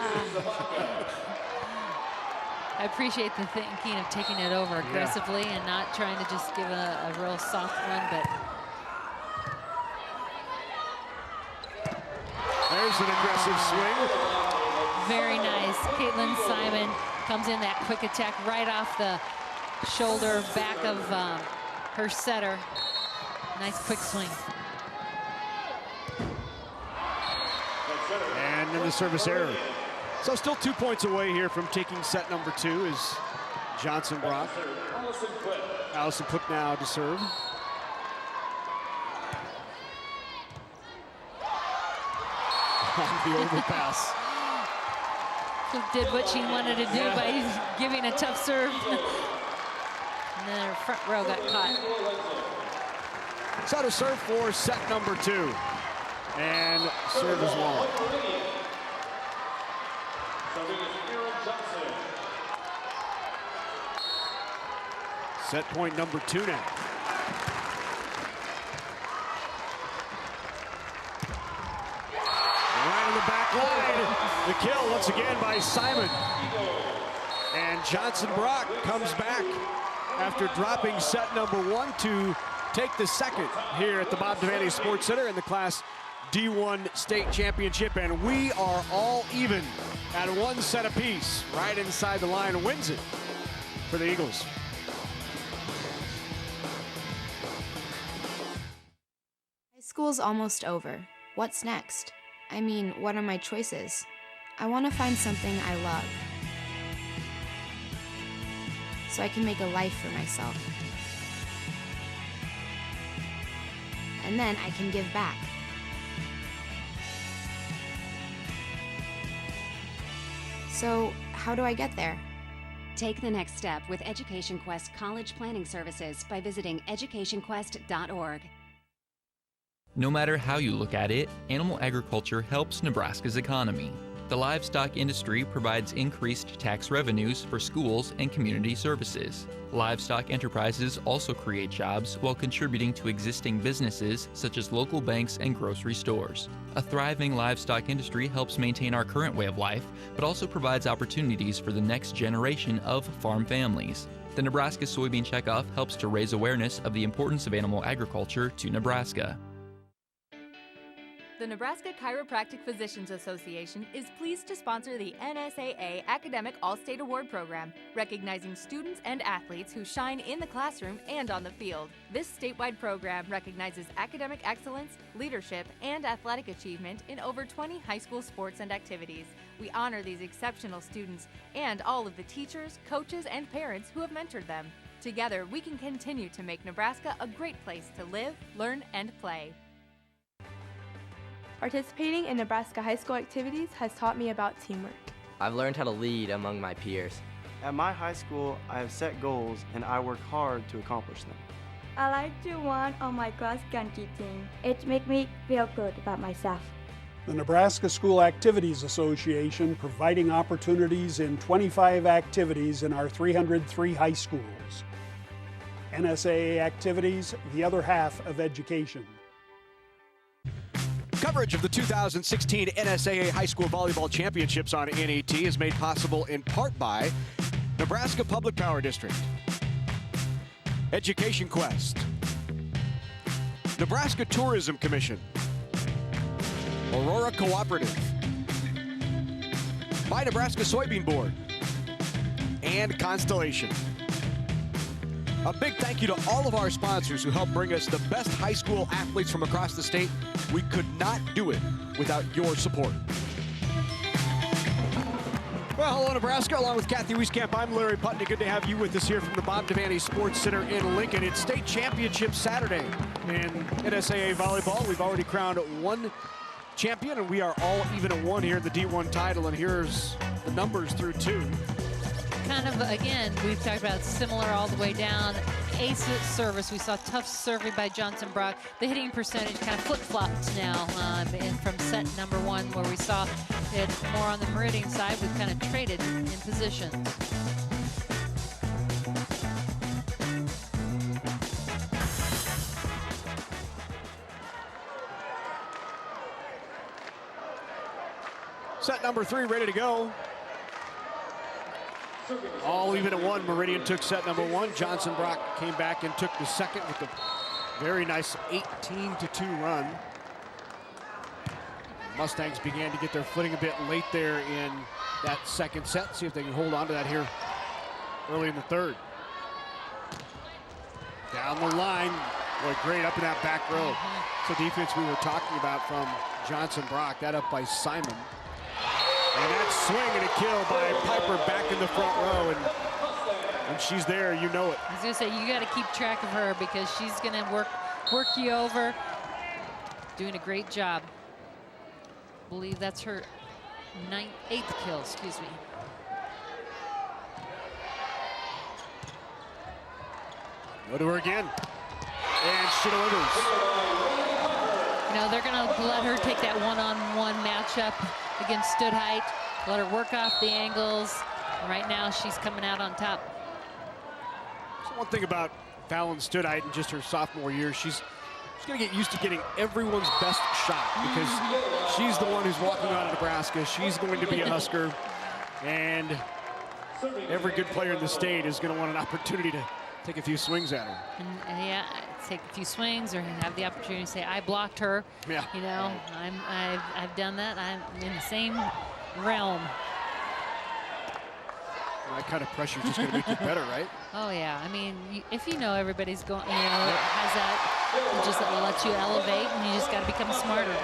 I appreciate the thinking of taking it over aggressively and not trying to just give a real soft one, but. There's an aggressive swing. Very nice. Caitlin Simon comes in that quick attack right off the shoulder back of her setter. Nice quick swing. And then the service error. So still 2 points away here from taking set number 2 is Johnson Brock. Allison Clip now to serve. On the overpass. Clip did what she wanted to do by giving a tough serve. And then her front row got caught. So to serve for set number 2. And serve is long. Set point number 2 now. Right in the back line. The kill once again by Simon. And Johnson Brock comes back after dropping set number 1 to take the second here at the Bob Devaney Sports Center in the Class D1 State Championship. And we are all even at 1 set apiece. Right inside the line, wins it for the Eagles. School's almost over. What's next? I mean, what are my choices? I want to find something I love, so I can make a life for myself. And then I can give back. So, how do I get there? Take the next step with Education Quest College Planning Services by visiting educationquest.org. No matter how you look at it, animal agriculture helps Nebraska's economy. The livestock industry provides increased tax revenues for schools and community services. Livestock enterprises also create jobs while contributing to existing businesses such as local banks and grocery stores. A thriving livestock industry helps maintain our current way of life, but also provides opportunities for the next generation of farm families. The Nebraska Soybean Checkoff helps to raise awareness of the importance of animal agriculture to Nebraska. The Nebraska Chiropractic Physicians Association is pleased to sponsor the NSAA Academic All-State Award Program, recognizing students and athletes who shine in the classroom and on the field. This statewide program recognizes academic excellence, leadership, and athletic achievement in over 20 high school sports and activities. We honor these exceptional students and all of the teachers, coaches, and parents who have mentored them. Together, we can continue to make Nebraska a great place to live, learn, and play. Participating in Nebraska high school activities has taught me about teamwork. I've learned how to lead among my peers. At my high school, I have set goals and I work hard to accomplish them. I like to run on my cross country team. It makes me feel good about myself. The Nebraska School Activities Association providing opportunities in 25 activities in our 303 high schools. NSAA activities, the other half of education. Coverage of the 2016 NSAA High School Volleyball Championships on NET is made possible in part by Nebraska Public Power District, Education Quest, Nebraska Tourism Commission, Aurora Cooperative, by Nebraska Soybean Board, and Constellation. A big thank you to all of our sponsors who help bring us the best high school athletes from across the state. We could not do it without your support. Well, hello, Nebraska. Along with Kathy Wieskamp, I'm Larry Putney. Good to have you with us here from the Bob Devaney Sports Center in Lincoln. It's state championship Saturday in NSAA volleyball. We've already crowned one champion, and we are all even at one here in the D1 title. And here's the numbers through two. Kind of, again, we've talked about similar all the way down. Ace service, we saw tough serving by Johnson Brock. The hitting percentage kind of flip-flopped now and from set number one, where we saw it more on the Meridian side. We've kind of traded in positions. Set number three ready to go. All even at one. Meridian took set number one. Johnson Brock came back and took the second with a very nice 18-2 run. Mustangs began to get their footing a bit late there in that second set. See if they can hold on to that here early in the third. Down the line. Boy, great up in that back row. So defense we were talking about from Johnson Brock. That up by Simon. And that swing and a kill by Piper back in the front row. And when she's there, you know it. I was going to say, you got to keep track of her because she's going to work you over. Doing a great job. I believe that's her eighth kill, excuse me. Go to her again. And she delivers. You know, they're going to let her take that one-on-one matchup against Stoodhite. Let her work off the angles. Right now, she's coming out on top. So one thing about Fallon Stoodhite in just her sophomore year, she's going to get used to getting everyone's best shot because she's the one who's walking out of Nebraska. She's going to be a Husker. And every good player in the state is going to want an opportunity to take a few swings at her. And yeah, take a few swings or have the opportunity to say, I blocked her. Yeah. You know, I've done that. I'm in the same realm. Well, that kind of pressure is just going to make you better, right? Oh, yeah. I mean, if you know everybody's going, you know, has that, just lets you elevate, and you just got to become smarter.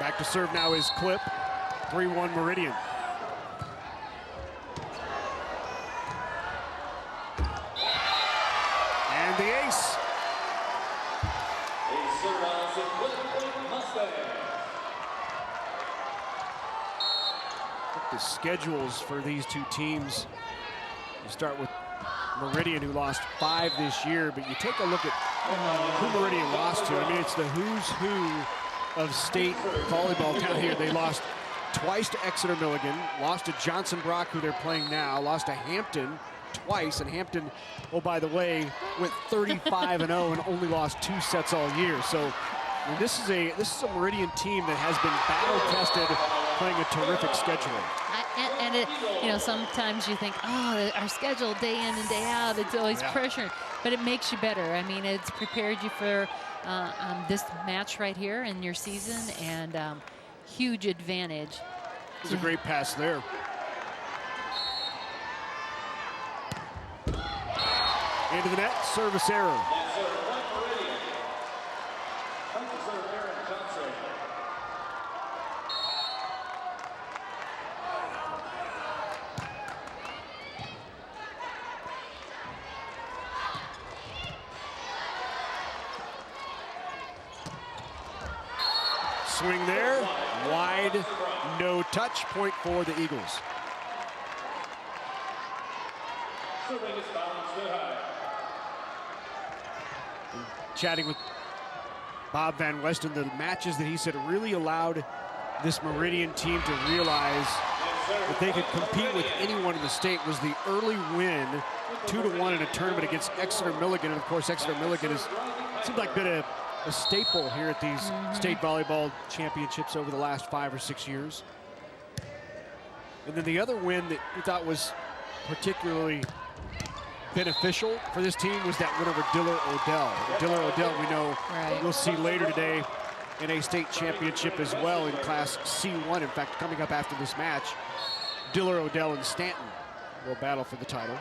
Back to serve now is Clip. 3-1 Meridian. And the ace. The schedules for these two teams. You start with Meridian, who lost 5 this year, but you take a look at who Meridian lost to. I mean, it's the who's who of state volleyball down here. They lost twice to Exeter Milligan, lost to Johnson Brock, who they're playing now, lost to Hampton twice, and Hampton, oh, by the way, went 35-0 and only lost 2 sets all year. So I mean, this is a Meridian team that has been battle-tested, playing a terrific schedule. And it, you know, sometimes you think, oh, our schedule day in and day out, it's always pressure, but it makes you better. I mean, it's prepared you for this match right here in your season, and huge advantage. It was a great pass there. Into the net, service error. Swing there, wide, no touch, point for the Eagles. Chatting with Bob Van Westen, the matches that he said really allowed this Meridian team to realize that they could compete with anyone in the state was the early win, 2-1 in a tournament against Exeter Milligan. And of course, Exeter Milligan has seemed like been a staple here at these state volleyball championships over the last 5 or 6 years. And then the other win that we thought was particularly beneficial for this team was that win over Diller Odell. Diller Odell, we know, we'll see later today in a state championship as well in Class C1. In fact, coming up after this match, Diller Odell and Stanton will battle for the title.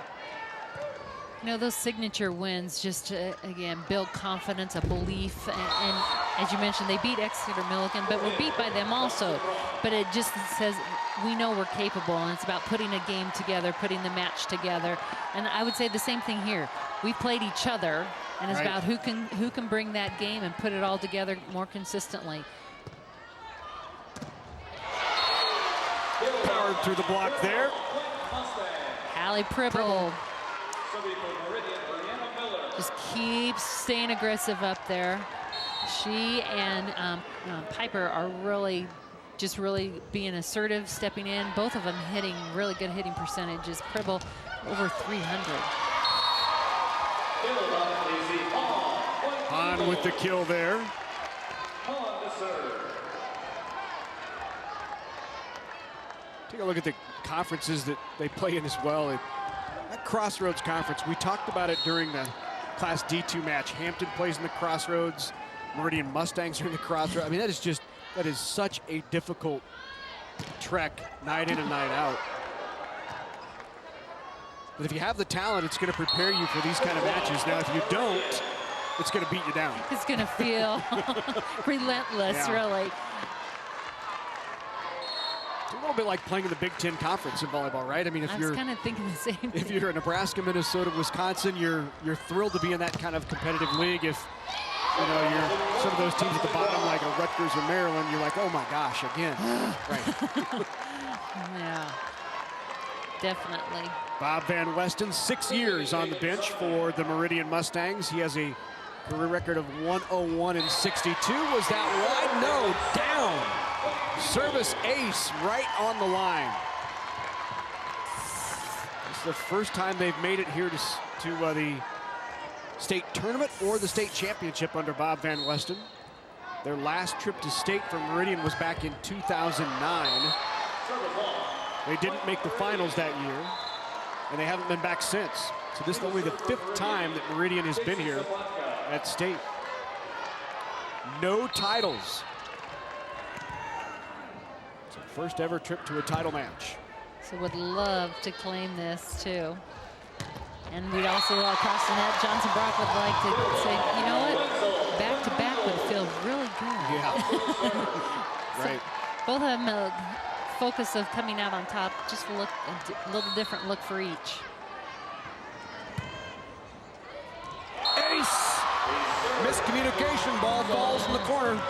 You know, those signature wins just, again, build confidence, a belief. And as you mentioned, they beat Exeter Milligan, but were beat by them also. But it just says we know we're capable, and it's about putting a game together, putting the match together. And I would say the same thing here. We played each other, and it's about who can bring that game and put it all together more consistently. Powered through the block there. Hallie Pribble. Just keeps staying aggressive up there. She and Piper are really being assertive, stepping in. Both of them hitting really good hitting percentages. Pribble over 300. On with the kill there. Take a look at the conferences that they play in as well. That Crossroads Conference, we talked about it during the Class D2 match. Hampton plays in the Crossroads. Meridian Mustangs are in the Crossroads. I mean, that is such a difficult trek night in and night out. But if you have the talent, it's going to prepare you for these kind of matches. Now, if you don't, it's going to beat you down. It's going to feel relentless, really. It's a little bit like playing in the Big Ten Conference in volleyball, right? I mean, I was kind of thinking the same thing. If you're Nebraska, Minnesota, Wisconsin, you're thrilled to be in that kind of competitive league. If you're some of those teams at the bottom, like a Rutgers or Maryland, you're like, oh my gosh, again. Right. Yeah, definitely. Bob Van Westen, 6 years on the bench for the Meridian Mustangs. He has a career record of 101 and 62. Was that wide? No, down. Service ace right on the line. It's the first time they've made it here to the state tournament or the state championship under Bob Van Westen. Their last trip to state for Meridian was back in 2009. They didn't make the finals that year, and they haven't been back since. So this is only the 5th time that Meridian has been here at state. No titles. First ever trip to a title match. So would love to claim this too. And we'd also across the net, Johnson Brock would like to say, you know what, back to back would feel really good. Yeah. Right. Both of them focus of coming out on top, just look a little different look for each. Ace! Miscommunication, ball falls in the corner.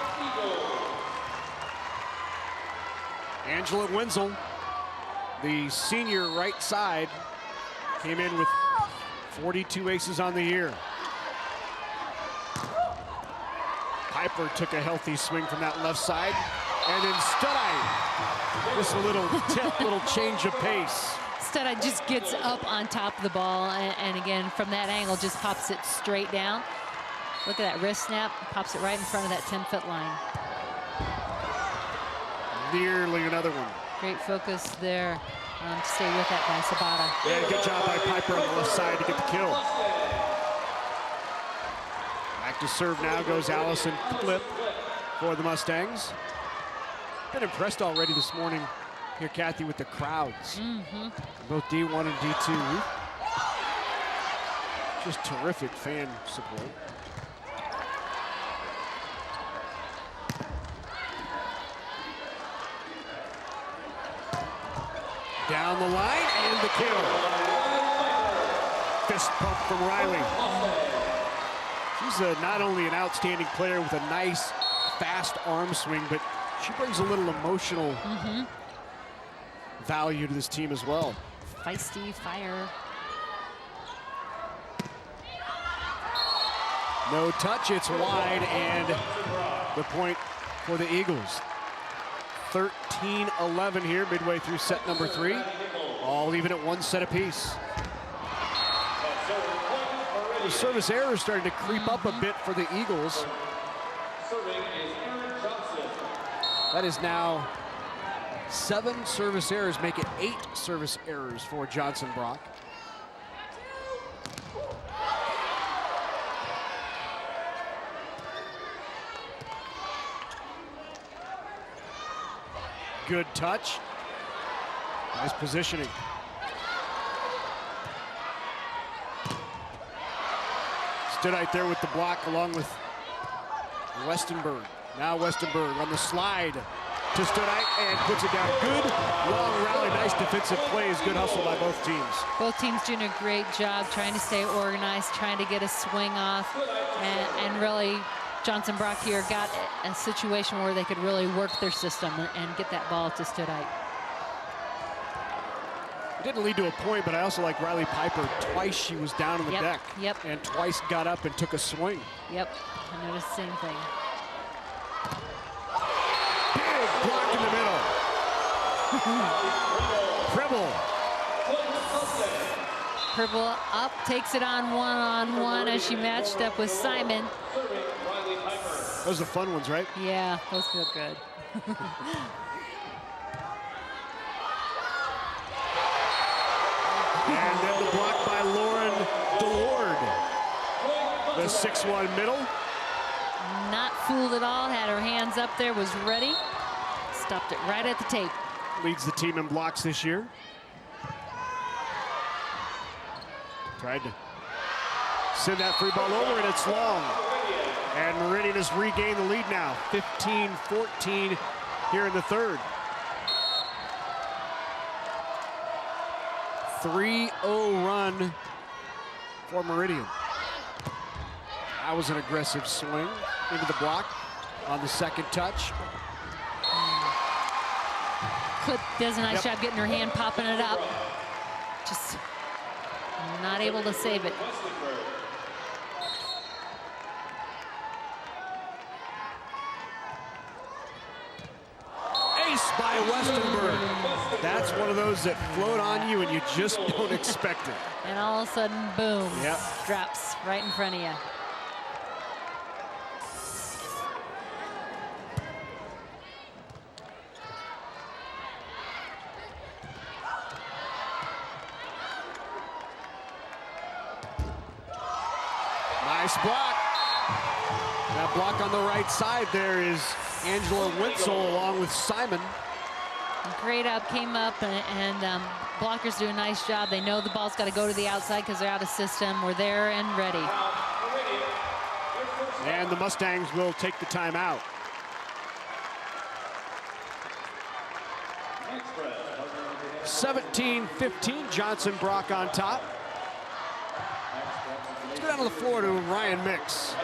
Angela Wenzel, the senior right side, came in with 42 aces on the year. Piper took a healthy swing from that left side. And then Studite, just a little tip, little change of pace. Studite just gets up on top of the ball, and again, from that angle, just pops it straight down. Look at that wrist snap, pops it right in front of that 10-foot line. Nearly another one. Great focus there to stay with that by Sabata. Yeah, good job by Piper on the left side to get the kill. Back to serve now goes Allison Flip for the Mustangs. Been impressed already this morning here, Kathy, with the crowds. Both D1 and D2. Just terrific fan support. Down the line and the kill. Fist pump from Riley. She's not only an outstanding player with a nice, fast arm swing, but she brings a little emotional value to this team as well. Feisty fire. No touch, it's wide, and the point for the Eagles. 13-11 here, midway through set number 3. All even at one set apiece. The service error starting to creep up a bit for the Eagles. That is now 7 service errors, make it 8 service errors for Johnson Brock. Good touch. Nice positioning. Stood right there with the block along with Westenberg. Now Westenberg on the slide to Studite and puts it down. Good long rally, nice defensive plays, good hustle by both teams. Both teams doing a great job trying to stay organized, trying to get a swing off, and really Johnson Brock here got a situation where they could really work their system and get that ball to Studite. It didn't lead to a point, but I also like Riley Piper. Twice she was down on the deck. And twice got up and took a swing. Yep, I noticed the same thing. Big block in the middle. Pribble up, takes it on one as she matched up with Simon. Those are the fun ones, right? Yeah, those feel good. And then the block by Lauren DeWard. The 6-1 middle. Not fooled at all, had her hands up there, was ready. Stopped it right at the tape. Leads the team in blocks this year. Tried to send that free ball over, and it's long. And Meridian has regained the lead now, 15-14 here in the third. 3-0 run for Meridian. That was an aggressive swing into the block on the second touch. Clip does a nice job getting her hand popping it up. Just not able to save it. Ace by Westenberg. That's one of those that float on you and you just don't expect it. And all of a sudden, boom, drops right in front of you. Nice block. That block on the right side there is Angela Wenzel along with Simon. Great up, came up and blockers do a nice job. They know the ball's got to go to the outside because they're out of system. We're there and ready. And the Mustangs will take the timeout. Next spread. 17-15, Johnson Brock on top. Let's go down to the floor to Ryan Mix.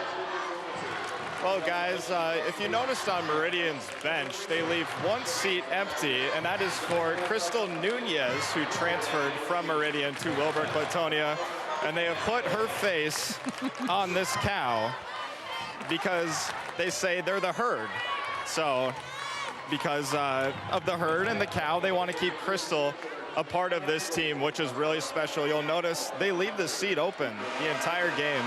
Well, guys, if you noticed on Meridian's bench, they leave one seat empty, and that is for Crystal Nunez, who transferred from Meridian to Wilbur-Clatonia. And they have put her face on this cow because they say they're the herd. So because of the herd and the cow, they want to keep Crystal a part of this team, which is really special. You'll notice they leave the seat open the entire game.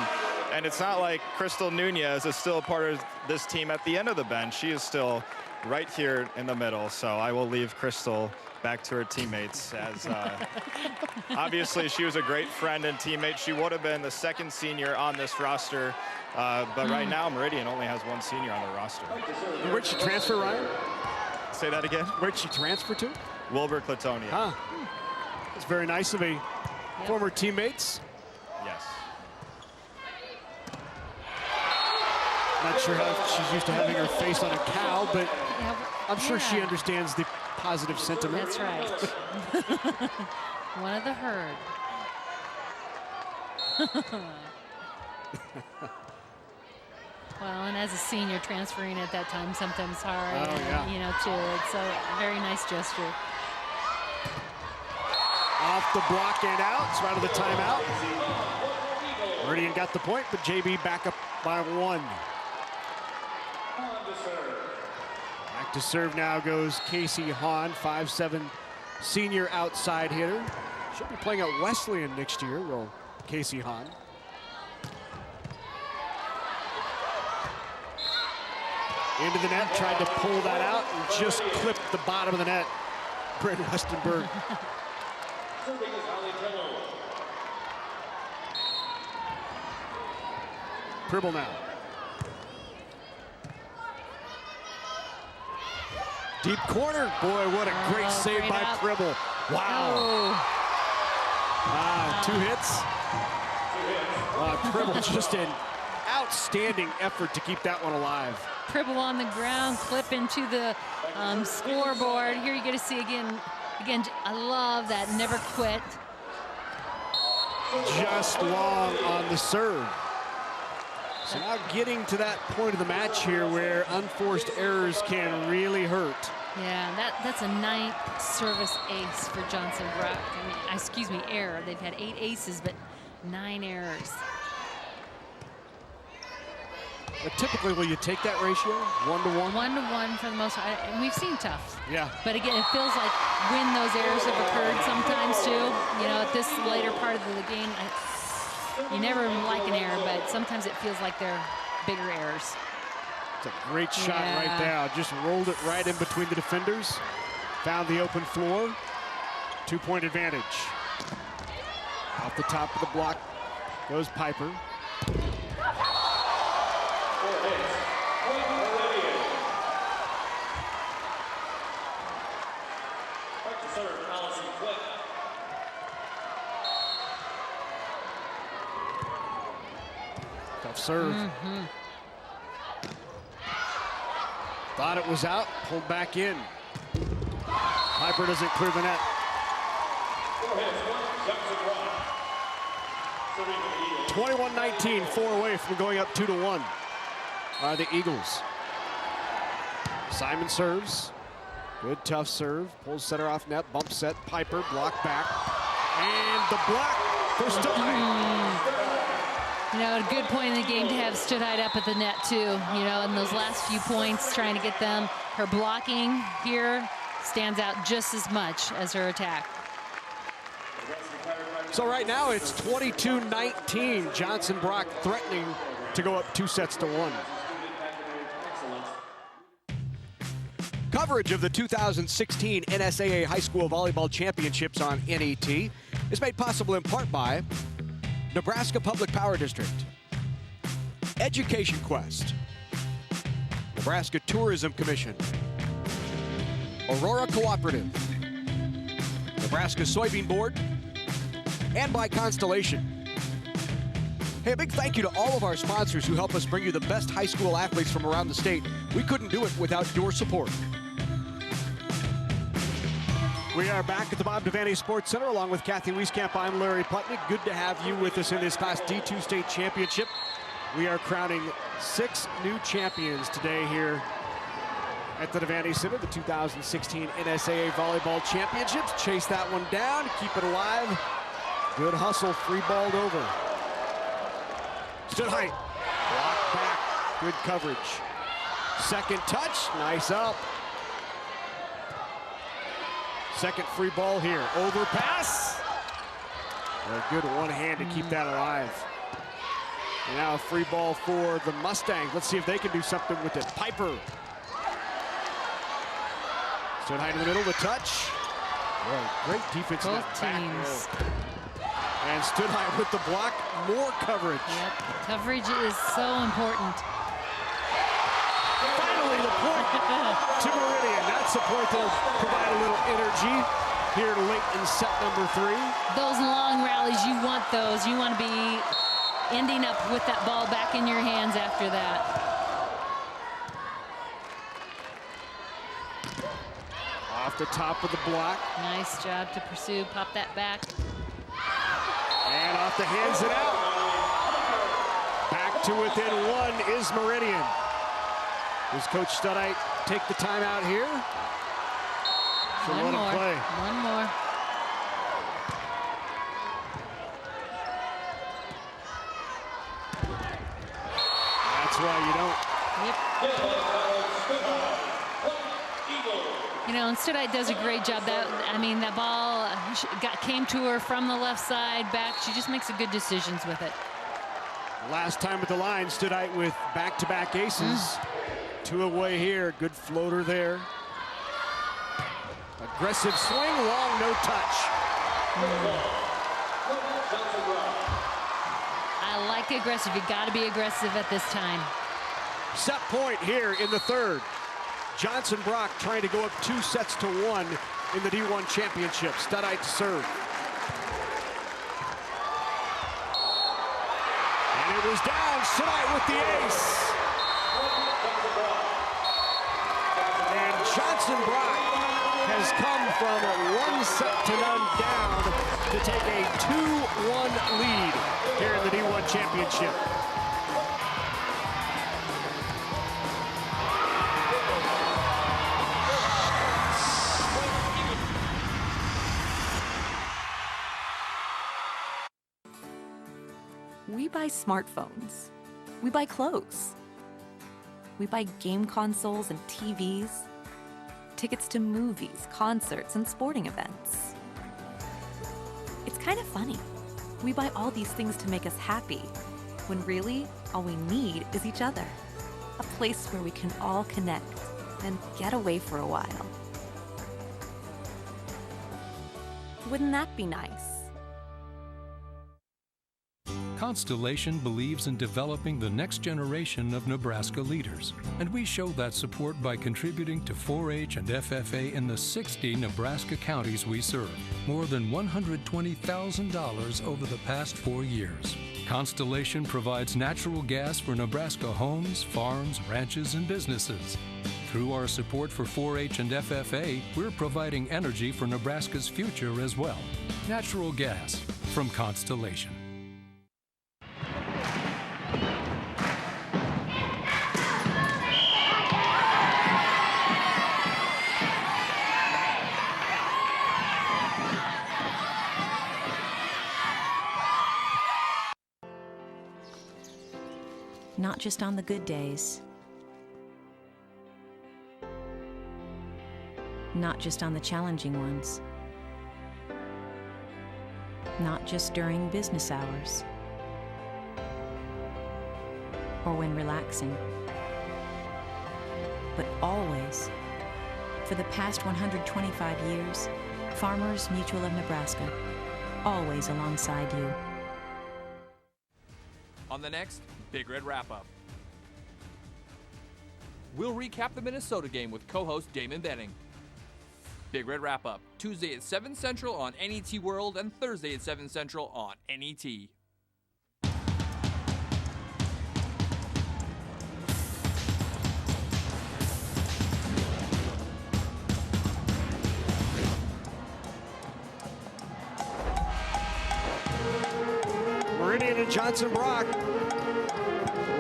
And it's not like Crystal Nunez is still a part of this team at the end of the bench. She is still right here in the middle. So I will leave Crystal back to her teammates, as obviously she was a great friend and teammate. She would have been the second senior on this roster. But right now, Meridian only has one senior on the roster. Where'd she transfer, Ryan? Say that again? Where'd she transfer to? Wilbur-Clatonia. Huh. It's very nice of a former teammates. Yes. Not sure how she's used to having her face on a cow, but I'm sure she understands the positive sentiment. That's right. One of the herd. Well, and as a senior transferring at that time, sometimes hard, you know, too. It's a very nice gesture. Off the block and out. It's right of the timeout. Meridian got the point, but JB back up by one. Back to serve now goes Casey Hahn, 5'7" senior outside hitter. She'll be playing at Wesleyan next year, will Casey Hahn. Into the net, tried to pull that out and just clipped the bottom of the net. Bryn Westenberg. Pribble now. Deep corner. Boy, what a great save by Pribble. Wow. Two hits. Pribble, just an outstanding effort to keep that one alive. Pribble on the ground, clip into the scoreboard. Here you get to see again, I love that never quit. Just long on the serve. So now getting to that point of the match here where unforced errors can really hurt. Yeah, that's a 9th service ace for Johnson Brock. I mean, excuse me, error. They've had 8 aces, but 9 errors. But typically, will you take that ratio? 1-to-1? 1-to-1 for the most part. And we've seen tough. Yeah. But again, it feels like when those errors have occurred sometimes too, you know, at this later part of the game, you never like an error, but sometimes it feels like they're bigger errors. It's a great shot right there. Just rolled it right in between the defenders. Found the open floor. 2-point advantage. Off the top of the block goes Piper. Tough serve. Thought it was out, pulled back in. Piper doesn't clear the net. 21-19, 4 away from going up 2-1 are the Eagles. Simon serves. Good tough serve. Pulls center off net, bump set, Piper, block back. And the block for Stoudemire. You know, a good point in the game to have Stoudemire up at the net too. You know, in those last few points, trying to get them. Her blocking here stands out just as much as her attack. So right now it's 22-19. Johnson Brock threatening to go up 2-1. Coverage of the 2016 NSAA High School Volleyball Championships on NET is made possible in part by Nebraska Public Power District, Education Quest, Nebraska Tourism Commission, Aurora Cooperative, Nebraska's Soybean Board, and by Constellation. Hey, a big thank you to all of our sponsors who help us bring you the best high school athletes from around the state. We couldn't do it without your support. We are back at the Bob Devaney Sports Center along with Kathy Wieskamp. I'm Larry Putnick. Good to have you with us in this Class D2 state championship. We are crowning 6 new champions today here at the Devaney Center, the 2016 NSAA Volleyball Championships. Chase that one down, keep it alive. Good hustle, free balled over. Stood height, block back, good coverage. Second touch, nice up. Second free ball here, overpass. A good one hand to keep that alive. And now a free ball for the Mustangs. Let's see if they can do something with it. Piper. Stood height in the middle, the touch. Well, great defense in that back row. And stood high with the block, more coverage. Yep, coverage is so important. Finally the point to Meridian. That's the point that'll provide a little energy here late in set number 3. Those long rallies, you want those. You want to be ending up with that ball back in your hands after that. Off the top of the block. Nice job to pursue, pop that back. And off the hands it out. Back to within 1 is Meridian. Does Coach Studite take the timeout here? So One let more. him play. One more. That's why you don't. You know, and Studite does a great job. That ball came to her from the left side back. She just makes good decisions with it. Last time at the line, Studite with back-to-back aces. 2 away here. Good floater there. Aggressive swing, long, no touch. I like aggressive. You got to be aggressive at this time. Set point here in the 3rd. Johnson Brock trying to go up 2 sets to 1 in the D1 championship. Studite to serve. And it was down. Studite with the ace. And Johnson Brock has come from 1 set to none down to take a 2-1 lead here in the D1 championship. We buy smartphones. We buy clothes. We buy game consoles and TVs, tickets to movies, concerts, and sporting events. It's kind of funny. We buy all these things to make us happy, when really all we need is each other. A place where we can all connect and get away for a while. Wouldn't that be nice? Constellation believes in developing the next generation of Nebraska leaders, and we show that support by contributing to 4-H and FFA in the 60 Nebraska counties we serve, more than $120,000 over the past 4 years. Constellation provides natural gas for Nebraska homes, farms, ranches, and businesses. Through our support for 4-H and FFA, we're providing energy for Nebraska's future as well. Natural gas from Constellation. Not just on the good days. Not just on the challenging ones. Not just during business hours. Or when relaxing. But always. For the past 125 years, Farmers Mutual of Nebraska, always alongside you. On the next Big Red Wrap-Up, we'll recap the Minnesota game with co-host Damon Benning. Big Red Wrap-Up, Tuesday at 7 Central on NET World and Thursday at 7 Central on NET. Meridian and Johnson Brock.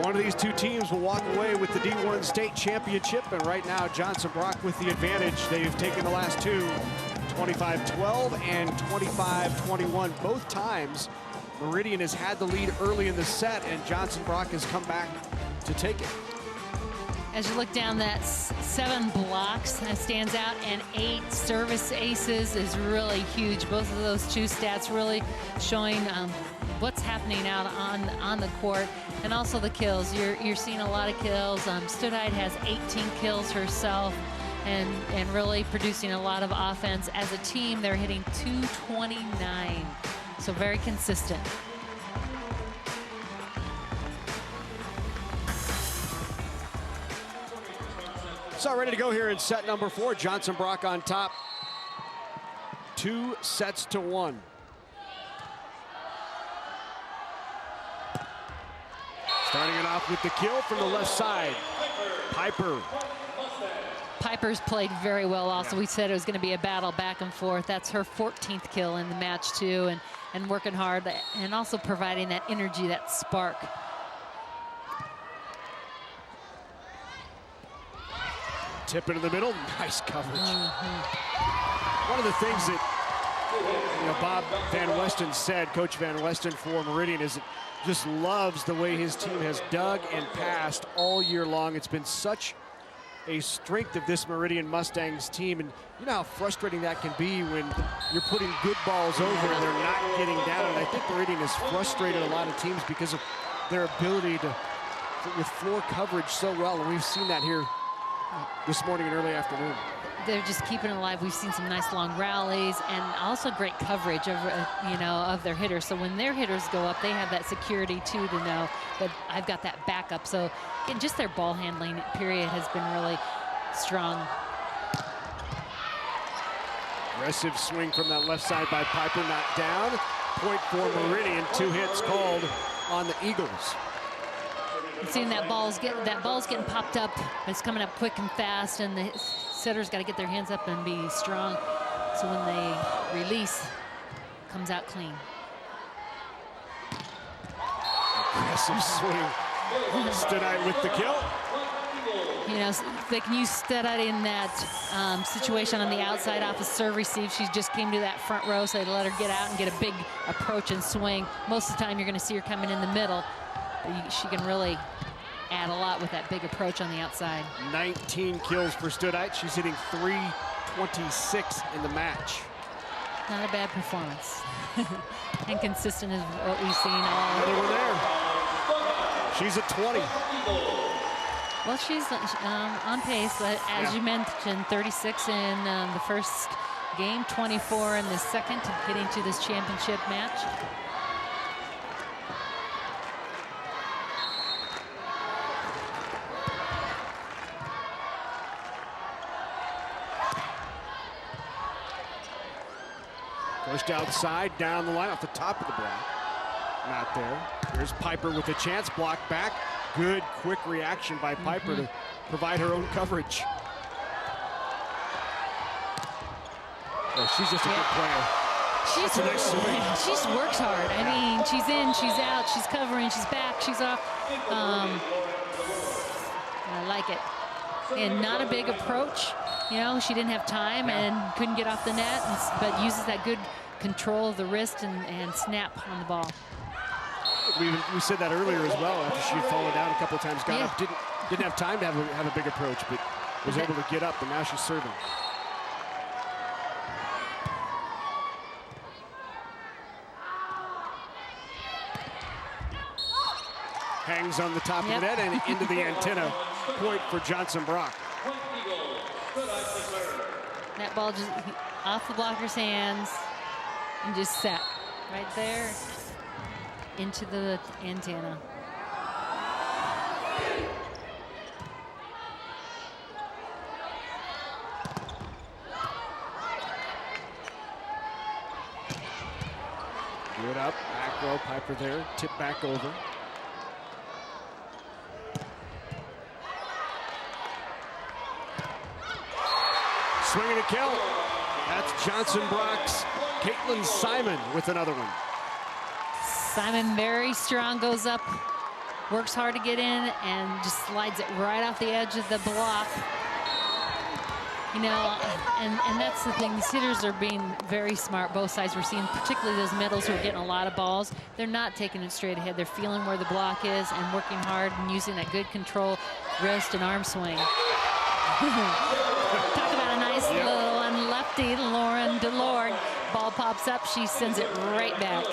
One of these two teams will walk away with the D1 state championship, and right now Johnson Brock with the advantage. They've taken the last two, 25-12 and 25-21. Both times Meridian has had the lead early in the set, and Johnson Brock has come back to take it. As you look down, that 7 blocks that stands out, and 8 service aces is really huge. Both of those two stats really showing what's happening out on the court, and also the kills. You're seeing a lot of kills. Studite has 18 kills herself, and really producing a lot of offense. As a team, they're hitting 229, so very consistent. So ready to go here in set number 4. Johnson Brock on top, 2-1. Starting it off with the kill from the left side. Piper. Piper's played very well also. We said it was going to be a battle back and forth. That's her 14th kill in the match too, and working hard and also providing that energy, that spark. Tip into the middle, nice coverage. One of the things that Bob Van Westen said, Coach Van Westen for Meridian, is just loves the way his team has dug and passed all year long. It's been such a strength of this Meridian Mustangs team, and you know how frustrating that can be when you're putting good balls over and they're not getting down. And I think Meridian has frustrated a lot of teams because of their ability to with floor coverage so well, and we've seen that here this morning and early afternoon. They're just keeping it alive. We've seen some nice long rallies and also great coverage of of their hitters. So when their hitters go up, they have that security too to know that I've got that backup. So just their ball handling period has been really strong. Aggressive swing from that left side by Piper, not down. Point for Meridian. 2 hits called on the Eagles. Seeing that ball's getting popped up. It's coming up quick and fast, and the setters got to get their hands up and be strong. So when they release, it comes out clean. Aggressive swing. Studite with the kill. They can use Studite in that situation on the outside off a serve receive. She just came to that front row, so they let her get out and get a big approach and swing. Most of the time, you're going to see her coming in the middle. She can really add a lot with that big approach on the outside. 19 kills for Studite. She's hitting .326 in the match. Not a bad performance. And consistent as what we've seen all. Another one there. She's at 20. Well, she's on pace, but as you mentioned, 36 in the first game, 24 in the second, getting to this championship match. Pushed outside, down the line, off the top of the block. Not there. Here's Piper with a chance, blocked back. Good, quick reaction by Piper to provide her own coverage. Oh, she's just a good player. She just works hard. I mean, she's in, she's out, she's covering, she's back, she's off. I like it. And not a big approach. She didn't have time and couldn't get off the net, but uses that good control of the wrist and snap on the ball. We said that earlier as well, after she had fallen down a couple of times, got up, didn't have time to have a big approach, but was able to get up, and now she's serving. Hangs on the top of the net and into the antenna. Point for Johnson Brock. That ball just off the blocker's hands and just set right there into the antenna. Piper there, tip back over. Swing and a kill. That's Johnson Brock's Caitlin Simon with another one. Simon very strong, goes up, works hard to get in, and just slides it right off the edge of the block. You know, and that's the thing. These hitters are being very smart, both sides. We're seeing particularly those middles who are getting a lot of balls. They're not taking it straight ahead. They're feeling where the block is and working hard and using that good control, wrist and arm swing. Talk about a nice little one, lefty, Lauren DeLorde. Ball pops up, she sends it right back.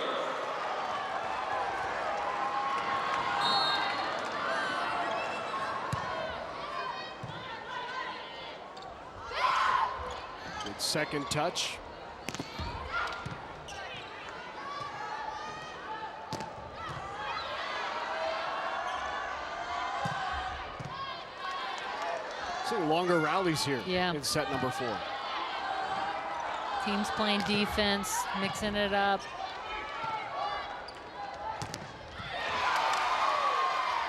Good second touch. Seeing longer rallies here in set number 4. Teams playing defense, mixing it up.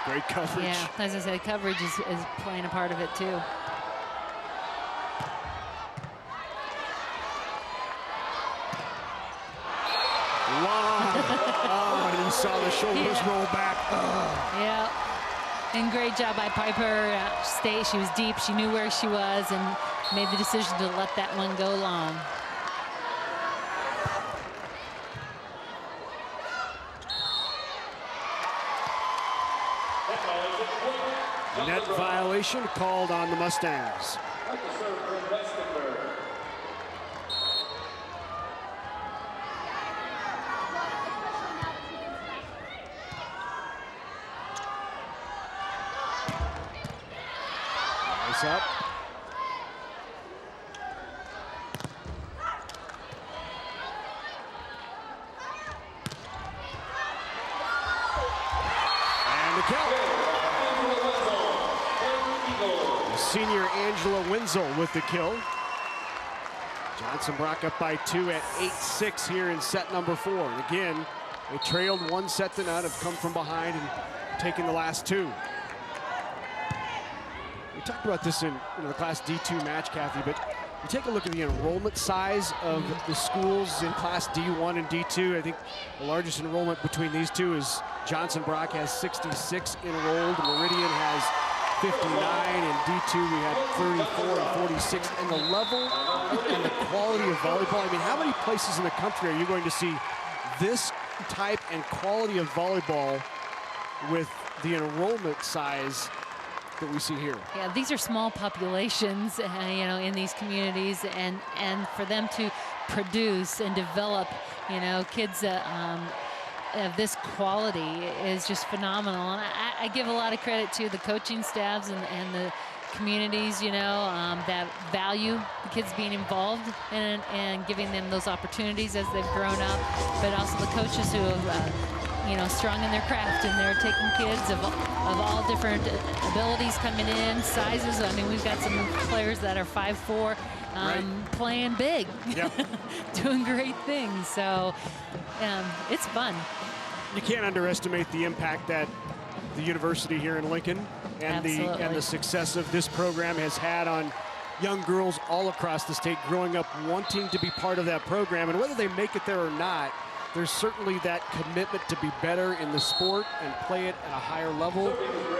Great coverage. Yeah, as I said, coverage is playing a part of it too. Oh, and you saw the shoulders roll back. Yeah, and great job by Piper. She was deep, she knew where she was, and made the decision to let that one go long. Net violation called on the Mustangs. Nice up. And the kill. Senior Angela Wenzel with the kill. Johnson Brock up by 2 at 8-6 here in set number 4. And again, they trailed 1 set to none, have come from behind and taken the last 2. We talked about this in the Class D2 match, Kathy, but you take a look at the enrollment size of the schools in Class D1 and D2. I think the largest enrollment between these two is Johnson Brock has 66 enrolled. Meridian has 59, and D2 we had 34 and 46. And the level and the quality of volleyball, I mean, how many places in the country are you going to see this type and quality of volleyball with the enrollment size that we see here? Yeah, these are small populations, you know, in these communities, and for them to produce and develop, you know, kids of this quality is just phenomenal. And I give a lot of credit to the coaching staffs and the communities, you know, that value the kids being involved and giving them those opportunities as they've grown up, but also the coaches who have, you know, strong in their craft, and they're taking kids of all different abilities coming in, sizes. I mean, we've got some players that are 5'4", playing big, doing great things. So it's fun. You can't underestimate the impact that the university here in Lincoln and the success of this program has had on young girls all across the state growing up wanting to be part of that program. And whether they make it there or not, there's certainly that commitment to be better in the sport and play it at a higher level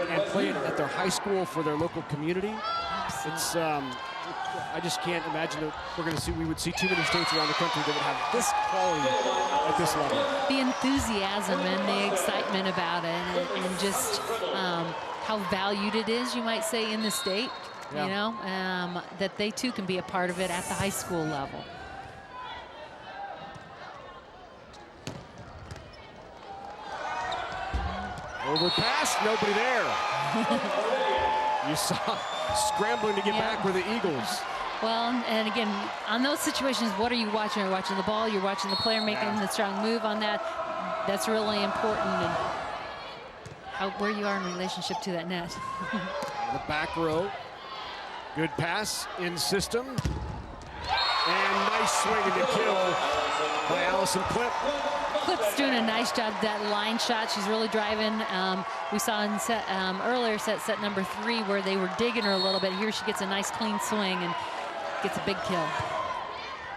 and play it at their high school for their local community. It's I just can't imagine that we would see too many states around the country that would have this quality at this level. The enthusiasm and the excitement about it, and just how valued it is, you might say, in the state, you know, that they too can be a part of it at the high school level. Overpass, nobody there. You saw scrambling to get back with the Eagles. Well, and again, on those situations, what are you watching? You're watching the ball, you're watching the player making the strong move on that. That's really important, and where you are in relationship to that net. The back row. Good pass in system. And nice swing and a kill by Allison Clip. Clip's doing a nice job. That line shot, she's really driving. We saw in earlier set number 3 where they were digging her a little bit. Here she gets a nice clean swing and gets a big kill.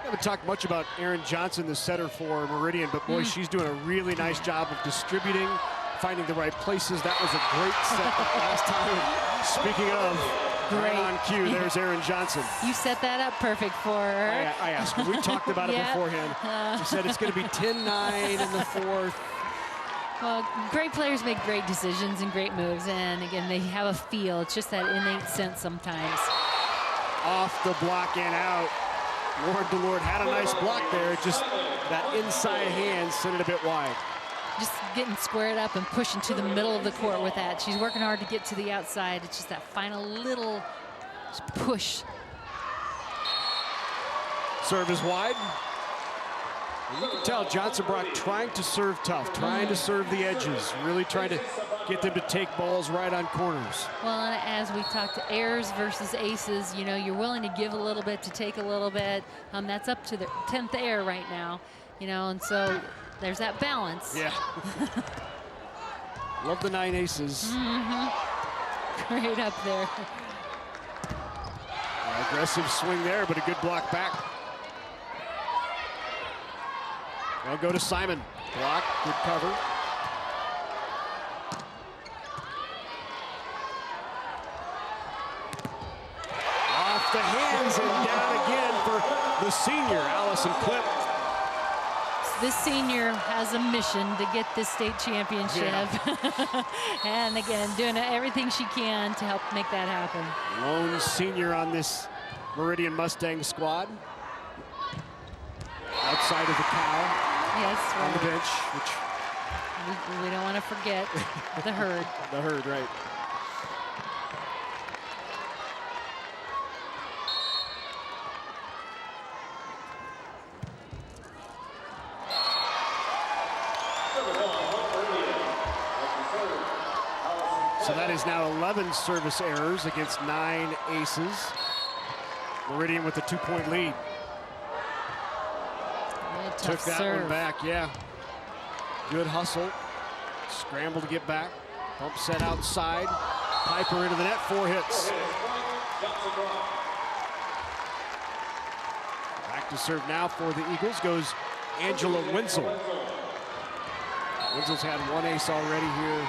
We haven't talked much about Erin Johnson, the setter for Meridian, but boy, she's doing a really nice job of distributing, finding the right places. That was a great set last time. Speaking of, right on cue, there's Erin Johnson. You set that up perfect for her. I asked her. We talked about it beforehand. She said it's going to be 10-9 in the 4th. Well, great players make great decisions and great moves, and again, they have a feel. It's just that innate sense sometimes. Off the block and out. Lauren DeLord had a nice block there. Just that inside hand sent it a bit wide. Just getting squared up and pushing to the middle of the court with that. She's working hard to get to the outside. It's just that final little push. Serve is wide. And you can tell Johnson Brock trying to serve tough, trying to serve the edges, really trying to get them to take balls right on corners. Well, and as we talked to airs versus aces, you know, you're willing to give a little bit to take a little bit. That's up to the 10th air right now, you know, and so there's that balance. Yeah. Love the 9 aces. Great up there. Aggressive swing there, but a good block back. They'll go to Simon. Block, good cover. Off the hands and down again for the senior, Allison Clip. This senior has a mission to get this state championship. Yeah. And again, doing everything she can to help make that happen. Lone senior on this Meridian Mustang squad. Outside of the cow. Yes, right. On the bench, which we don't want to forget the herd. The herd, right. So that is now 11 service errors against 9 aces. Meridian with a 2-point lead. Took that one back, yeah. Good hustle. Scramble to get back. Pump set outside. Piper into the net, 4 hits. Back to serve now for the Eagles goes Angela Wenzel. Wenzel's had 1 ace already here.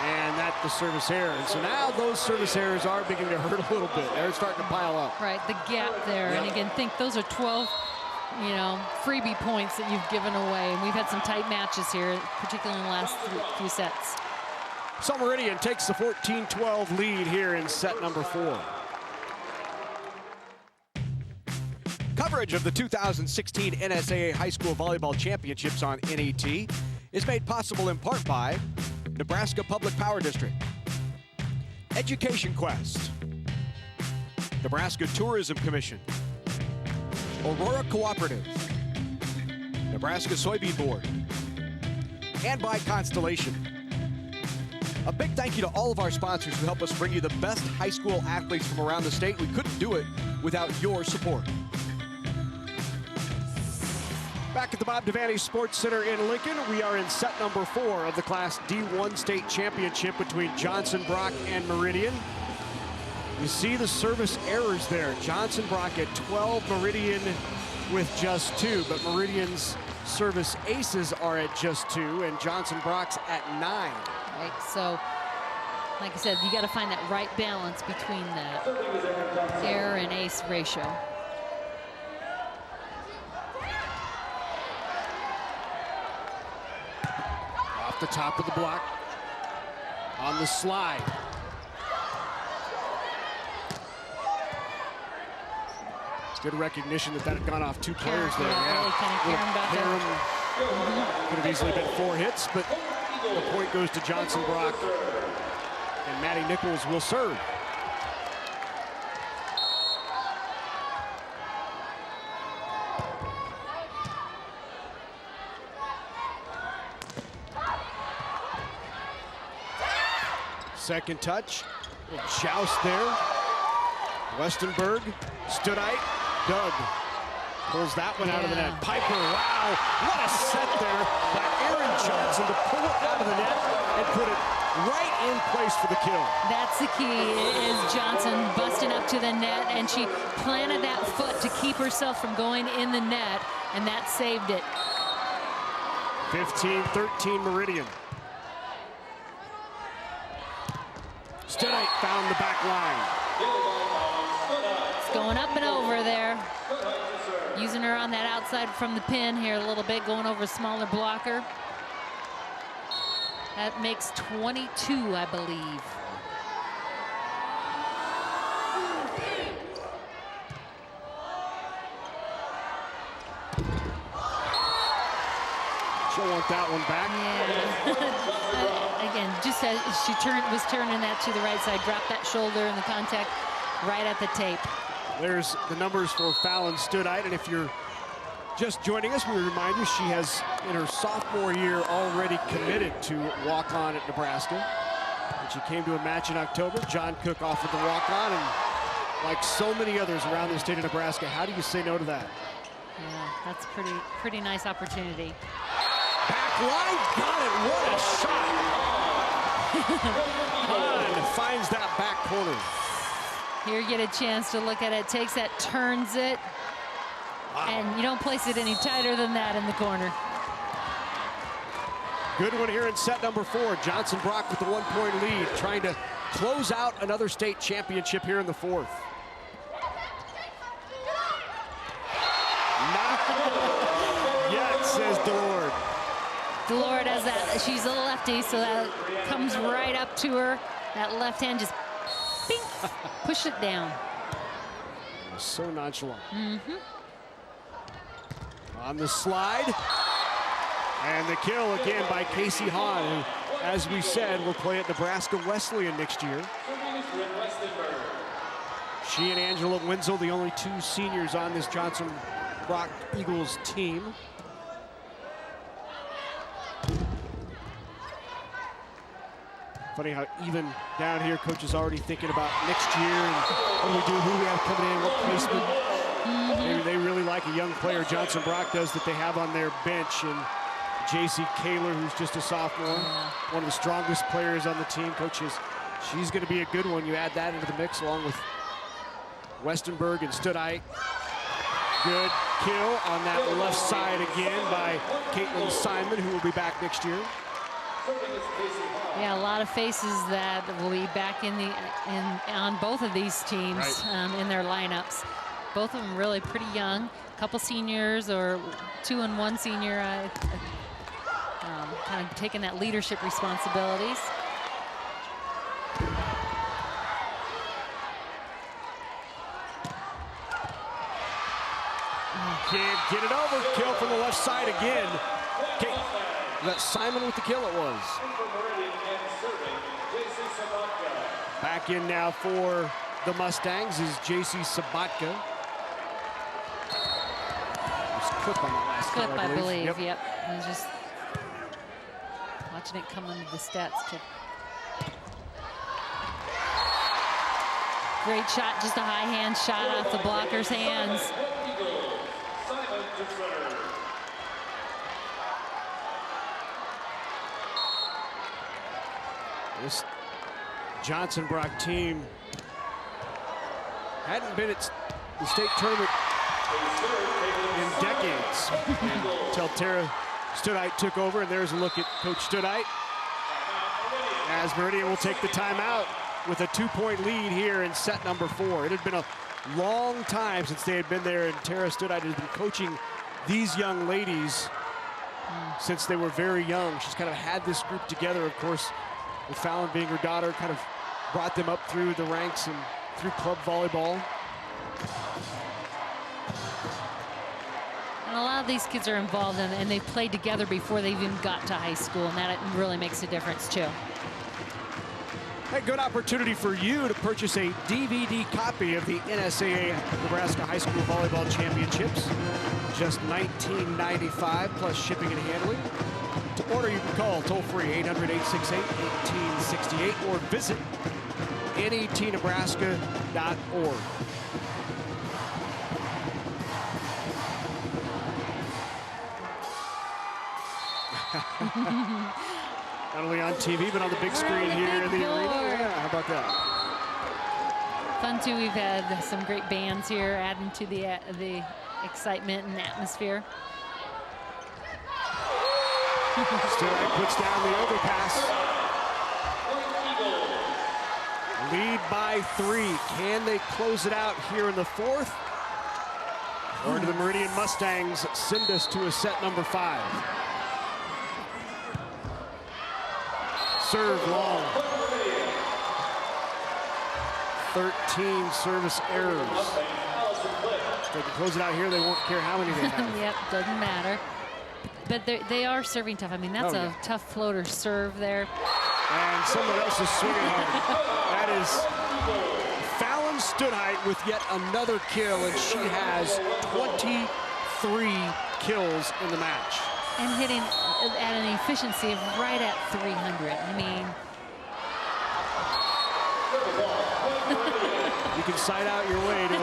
And that's the service error. And so now those service errors are beginning to hurt a little bit. They're starting to pile up. Right, the gap there. Yep. And again, think those are 12, you know, freebie points that you've given away. And we've had some tight matches here, particularly in the last few sets. So Meridian takes the 14-12 lead here in set number 4. Coverage of the 2016 NSAA High School Volleyball Championships on NET is made possible in part by Nebraska Public Power District, Education Quest, Nebraska Tourism Commission, Aurora Cooperative, Nebraska Soybean Board, and by Constellation. A big thank you to all of our sponsors who help us bring you the best high school athletes from around the state. We couldn't do it without your support. Back at the Bob Devaney Sports Center in Lincoln, we are in set number 4 of the Class D1 State Championship between Johnson Brock and Meridian. You see the service errors there. Johnson Brock at 12, Meridian with just 2, but Meridian's service aces are at just 2, and Johnson Brock's at 9. Right, so like I said, you got to find that right balance between that error and ace ratio. The top of the block on the slide. Good recognition that had gone off 2 players there. Really kind of caring about that. Could have easily been 4 hits, but the point goes to Johnson Brock, and Maddie Nichols will serve. Second touch, joust there. Westenberg, Studite, dug. Pulls that one out of the net. Piper, wow, what a set there by Aaron Johnson to pull it out of the net and put it right in place for the kill. That's the key, is Johnson busting up to the net, and she planted that foot to keep herself from going in the net, and that saved it. 15-13 Meridian. Studite found the back line. It's going up and over there. Using her on that outside from the pin here a little bit, going over a smaller blocker. That makes 22, I believe. She'll want that one back. Yeah. Again, just as she was turning that to the right side, dropped that shoulder and the contact right at the tape. There's the numbers for Fallon Studite, and if you're just joining us, we remind you she has, in her sophomore year, already committed to walk-on at Nebraska. And she came to a match in October. John Cook offered the walk-on, and like so many others around the state of Nebraska, how do you say no to that? Yeah, that's pretty nice opportunity. Back line, got it, what a shot! Hahn finds that back corner. Here you get a chance to look at it, takes that, turns it, and you don't place it any tighter than that in the corner. Good one here in set number 4. Johnson Brock with the 1-point lead, trying to close out another state championship here in the 4th. Not yet, says DeLord. DeLord has that, she's a lefty, so that comes right up to her. That left hand just bing, push it down. So nonchalant. On the slide. And the kill again by Casey Hahn, who, as we said, will play at Nebraska Wesleyan next year. She and Angela Wenzel, the only 2 seniors on this Johnson Brock Eagles team. Funny how even down here, coach is already thinking about next year and what do we do, who we have coming in, what placement. Maybe they really like a young player, Johnson Brock does, that they have on their bench. And J.C. Kaler, who's just a sophomore, one of the strongest players on the team. Coaches, she's going to be a good one. You add that into the mix along with Westenberg and Studite. Good kill on that left side again by Caitlin Simon, who will be back next year. Yeah, a lot of faces that will be back on both of these teams, right, in their lineups. Both of them really pretty young. A couple seniors, or 2 and 1 senior, kind of taking that leadership responsibilities. Can't get it over. Kill from the left side again. That's Simon with the kill it was. Back in now for the Mustangs is J.C. Sabatka. It was Cook on the last kill, I believe. Yep. I was just watching it come into the stats too. Great shot, just a high hand shot off the blocker's hands. This Johnson Brock team hadn't been at the state tournament in decades until Tara Studite took over, and there's a look at Coach Studite as Meridian will take the timeout with a 2-point lead here in set number 4. It had been a long time since they had been there, and Tara Studite has been coaching these young ladies since they were very young. She's kind of had this group together, of course, with Fallon being her daughter, kind of brought them up through the ranks and through club volleyball. And a lot of these kids are involved in, and they've played together before they even got to high school, and that really makes a difference too. A good opportunity for you to purchase a DVD copy of the NSAA Nebraska High School Volleyball Championships. Just $19.95 plus shipping and handling. To order, you can call toll-free 800-868-1868 or visit netnebraska.org. Not only on TV, but on the big screen here in the arena. Yeah, how about that? Fun, too. We've had some great bands here adding to the excitement and atmosphere. Sturite puts down the overpass. Lead by 3. Can they close it out here in the 4th? Or do the Meridian Mustangs send us to a set number 5? Serve long. 13 service errors. If they can close it out here, they won't care how many they have. Yep, doesn't matter. But they are serving tough. I mean, that's a tough floater serve there. And someone else is swinging hard. That is Fallon Stoodhite with yet another kill, and she has 23 kills in the match. And hitting at an efficiency of right at 300. I mean, you can side out your way to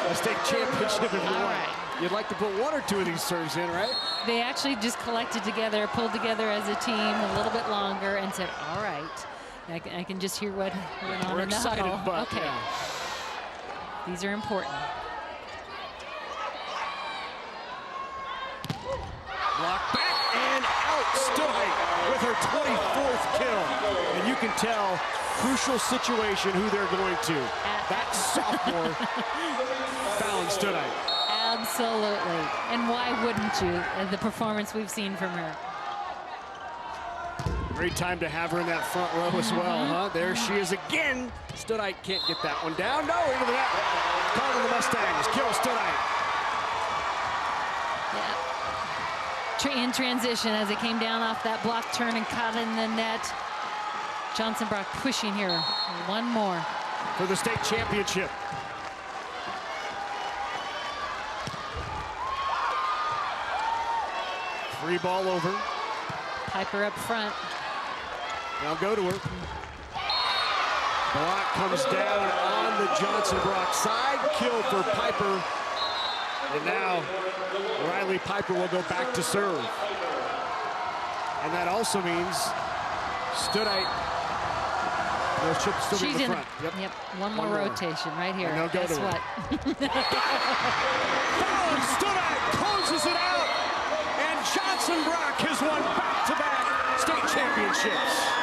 a state championship if you want. You'd like to put 1 or 2 of these serves in, right? They actually just collected together, pulled together as a team a little bit longer and said, all right. I can just hear what went on in the huddle. But, okay. Yeah. These are important. Block back and out. Stoodhite with her 24th kill. And you can tell, crucial situation, who they're going to. That sophomore, Fallon Stoodhite. Absolutely. And why wouldn't you? The performance we've seen from her. Great time to have her in that front row as well, huh? There she is again. Stoodhite can't get that one down. No, into the net. Call to the Mustangs. Kill Stoodhite. Yeah. In transition as it came down off that block turn and caught in the net. Johnson Brock pushing here. 1 more. For the state championship. Free ball over. Piper up front. Now go to her. Block comes down on the Johnson Brock side. Kill for Piper. And now Riley Piper will go back to serve. And that also means Stoodhite will still be in the front. Yep. One more rotation right here. And they'll go Guess to what? Fallon Stoodhite closes it out. And Johnson Brock has won back-to-back state championships.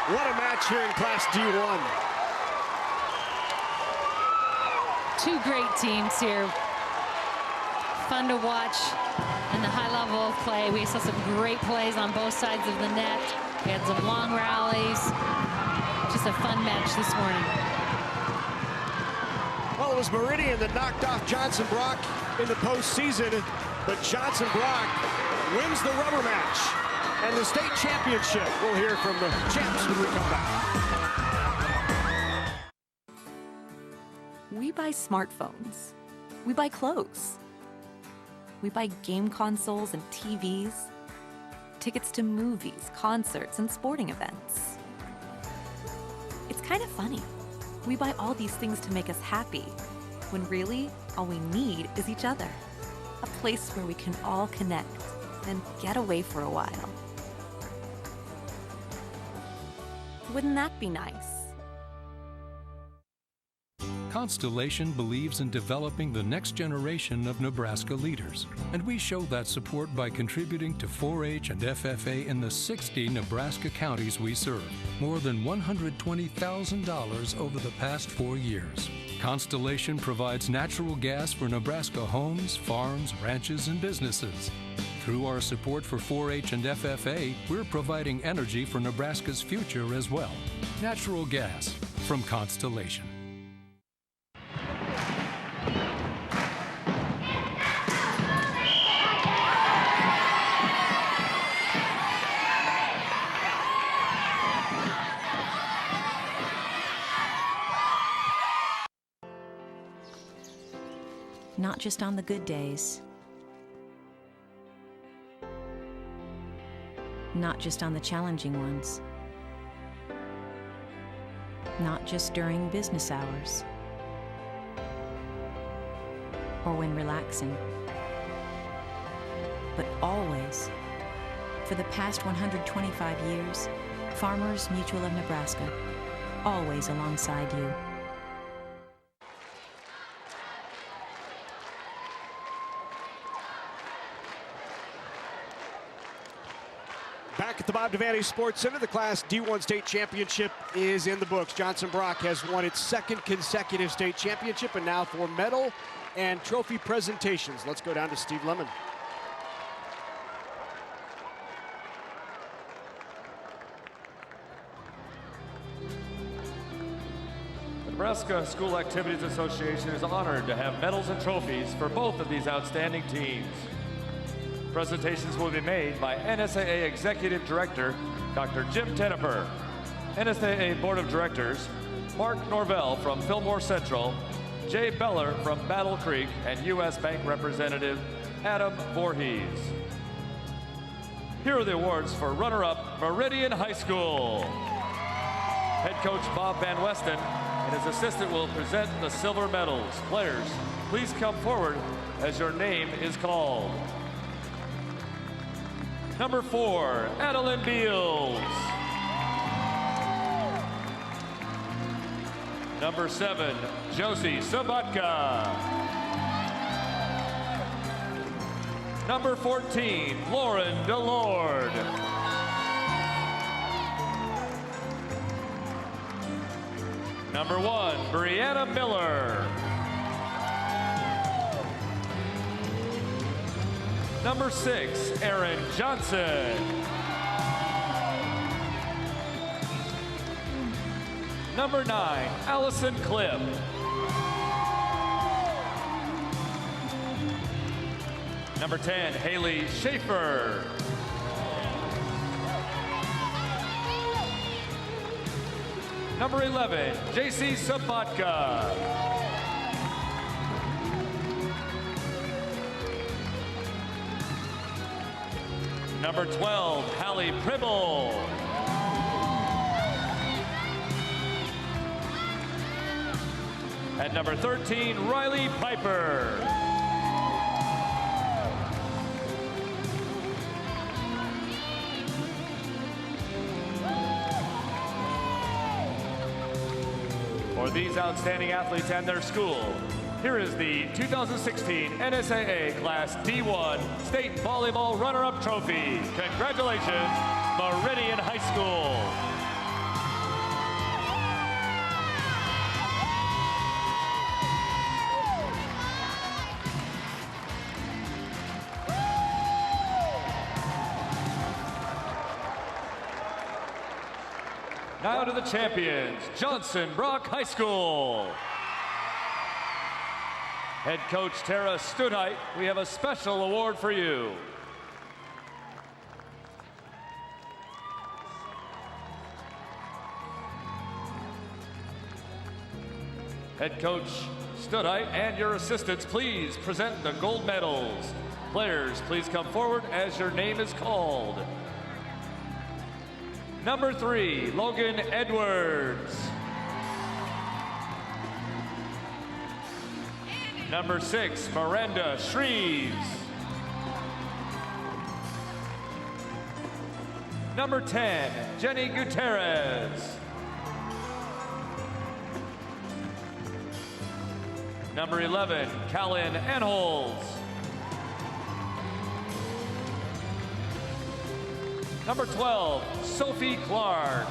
What a match here in Class D1. 2 great teams here. Fun to watch and the high level of play. We saw some great plays on both sides of the net. We had some long rallies. Just a fun match this morning. Well, it was Meridian that knocked off Johnson Brock in the postseason, but Johnson Brock wins the rubber match and the state championship. We'll hear from the champs when we come back. We buy smartphones. We buy clothes. We buy game consoles and TVs, tickets to movies, concerts, and sporting events. It's kind of funny. We buy all these things to make us happy, when really, all we need is each other. A place where we can all connect and get away for a while. Wouldn't that be nice? Constellation believes in developing the next generation of Nebraska leaders, and we show that support by contributing to 4-H and FFA in the 60 Nebraska counties we serve, more than $120,000 over the past 4 years. Constellation provides natural gas for Nebraska homes, farms, ranches, and businesses. Through our support for 4-H and FFA, we're providing energy for Nebraska's future as well. Natural gas from Constellation. Not just on the good days. Not just on the challenging ones. not just during business hours or when relaxing, but always. For the past 125 years, Farmers Mutual of Nebraska, always alongside you. Back at the Bob Devaney Sports Center, the Class D1 state championship is in the books. Johnson Brock has won its second consecutive state championship, and now for medal and trophy presentations. Let's go down to Steve Lemon. The Nebraska School Activities Association is honored to have medals and trophies for both of these outstanding teams. Presentations will be made by NSAA Executive Director, Dr. Jim Tenneper, NSAA Board of Directors, Mark Norvell from Fillmore Central, Jay Beller from Battle Creek, and U.S. Bank Representative Adam Voorhees. Here are the awards for runner-up Meridian High School. Head coach Bob Van Westen and his assistant will present the silver medals. Players, please come forward as your name is called. Number 4, Adeline Beals. Number 7, Josie Sabatka. Number 14, Lauren Delord. Number 1, Brianna Miller. Number 6, Aaron Johnson. Number 9, Allison Clipp. Number 10, Haley Schaefer. Number 11, JC Sabatka. Number 12, Hallie Pribble. At number 13, Riley Piper. For these outstanding athletes and their school, here is the 2016 NSAA Class D1 State Volleyball Runner-Up Trophy. Congratulations, Meridian High School. Now to the champions, Johnson Brock High School. Head coach Tara Studheit, we have a special award for you. Head coach Studheit and your assistants, please present the gold medals. Players, please come forward as your name is called. Number 3, Logan Edwards. Number 6, Miranda Shreves. Number 10, Jenny Gutierrez. Number 11, Callan Anholz. Number 12, Sophie Clark.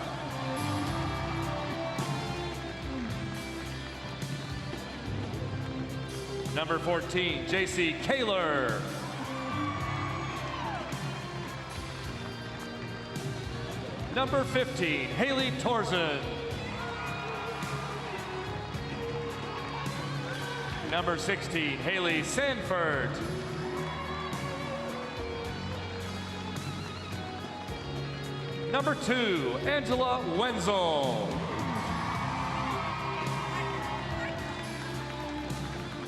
Number 14, JC Kaler. Number 15, Haley Torzen. Number 16, Haley Sanford. Number 2, Angela Wenzel.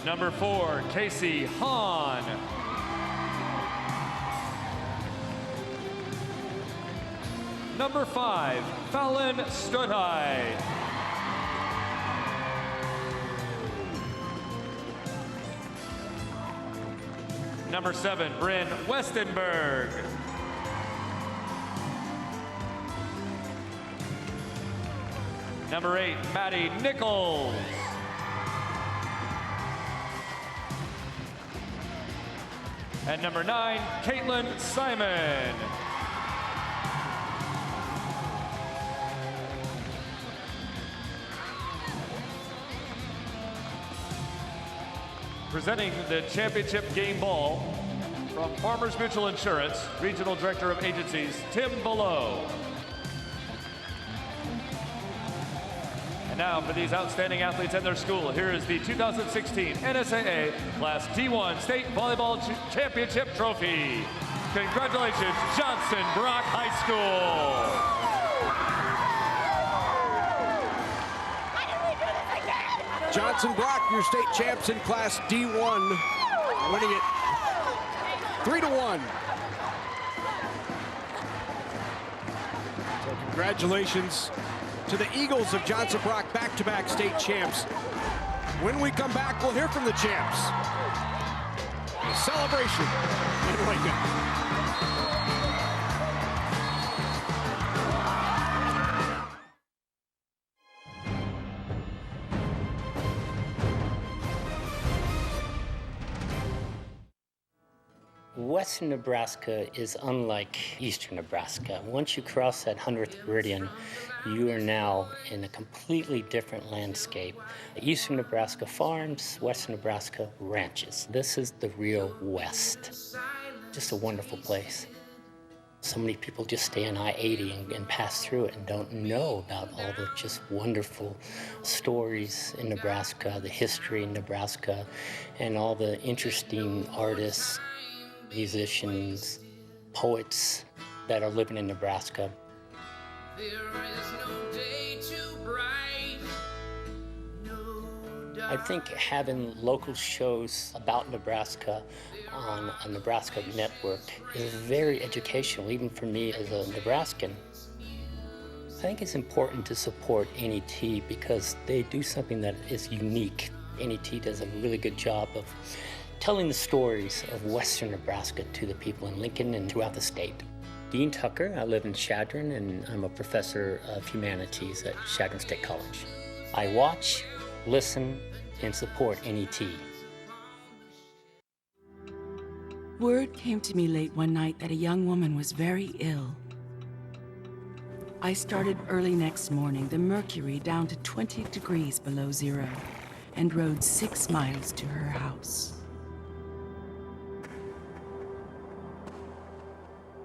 Number 4, Casey Hahn. Number 5, Fallon Studheit. number 7, Bryn Westenberg. Number 8, Maddie Nichols. And number 9, Caitlin Simon. Presenting the championship game ball from Farmers Mutual Insurance, Regional Director of Agencies, Tim Below. And now for these outstanding athletes and their school, here is the 2016 NSAA Class D1 State Volleyball Championship Trophy. Congratulations, Johnson Brock High School. Johnson Brock, your state champs in Class D1, winning it 3-1. So congratulations to the Eagles of Johnson Brock, back-to-back state champs. When we come back, we'll hear from the champs. Celebration in Lincoln. Western Nebraska is unlike Eastern Nebraska. Once you cross that 100th meridian, you are now in a completely different landscape. Eastern Nebraska farms, Western Nebraska ranches. This is the real West. Just a wonderful place. So many people just stay on I-80 and pass through it and don't know about all the just wonderful stories in Nebraska, the history in Nebraska, and all the interesting artists, musicians, poets that are living in Nebraska. I think having local shows about Nebraska on a Nebraska network is very educational, even for me as a Nebraskan. I think it's important to support NET because they do something that is unique. NET does a really good job of telling the stories of Western Nebraska to the people in Lincoln and throughout the state. Dean Tucker, I live in Chadron, and I'm a professor of humanities at Chadron State College. I watch, listen, and support NET. Word came to me late one night that a young woman was very ill. I started early next morning, the mercury down to 20 degrees below zero, and rode 6 miles to her house.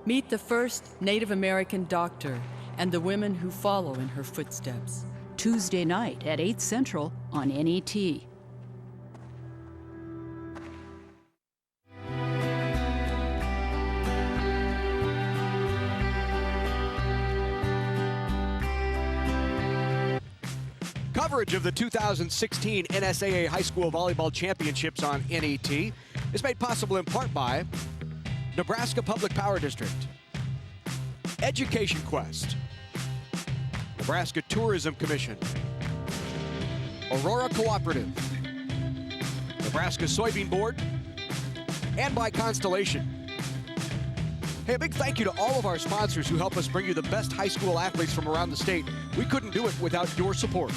Meet the first Native American doctor and the women who follow in her footsteps. Tuesday night at 8 Central on NET. Coverage of the 2016 NSAA High School Volleyball Championships on NET is made possible in part by Nebraska Public Power District, Education Quest, Nebraska Tourism Commission, Aurora Cooperative, Nebraska Soybean Board, and by Constellation. Hey, a big thank you to all of our sponsors who help us bring you the best high school athletes from around the state. We couldn't do it without your support.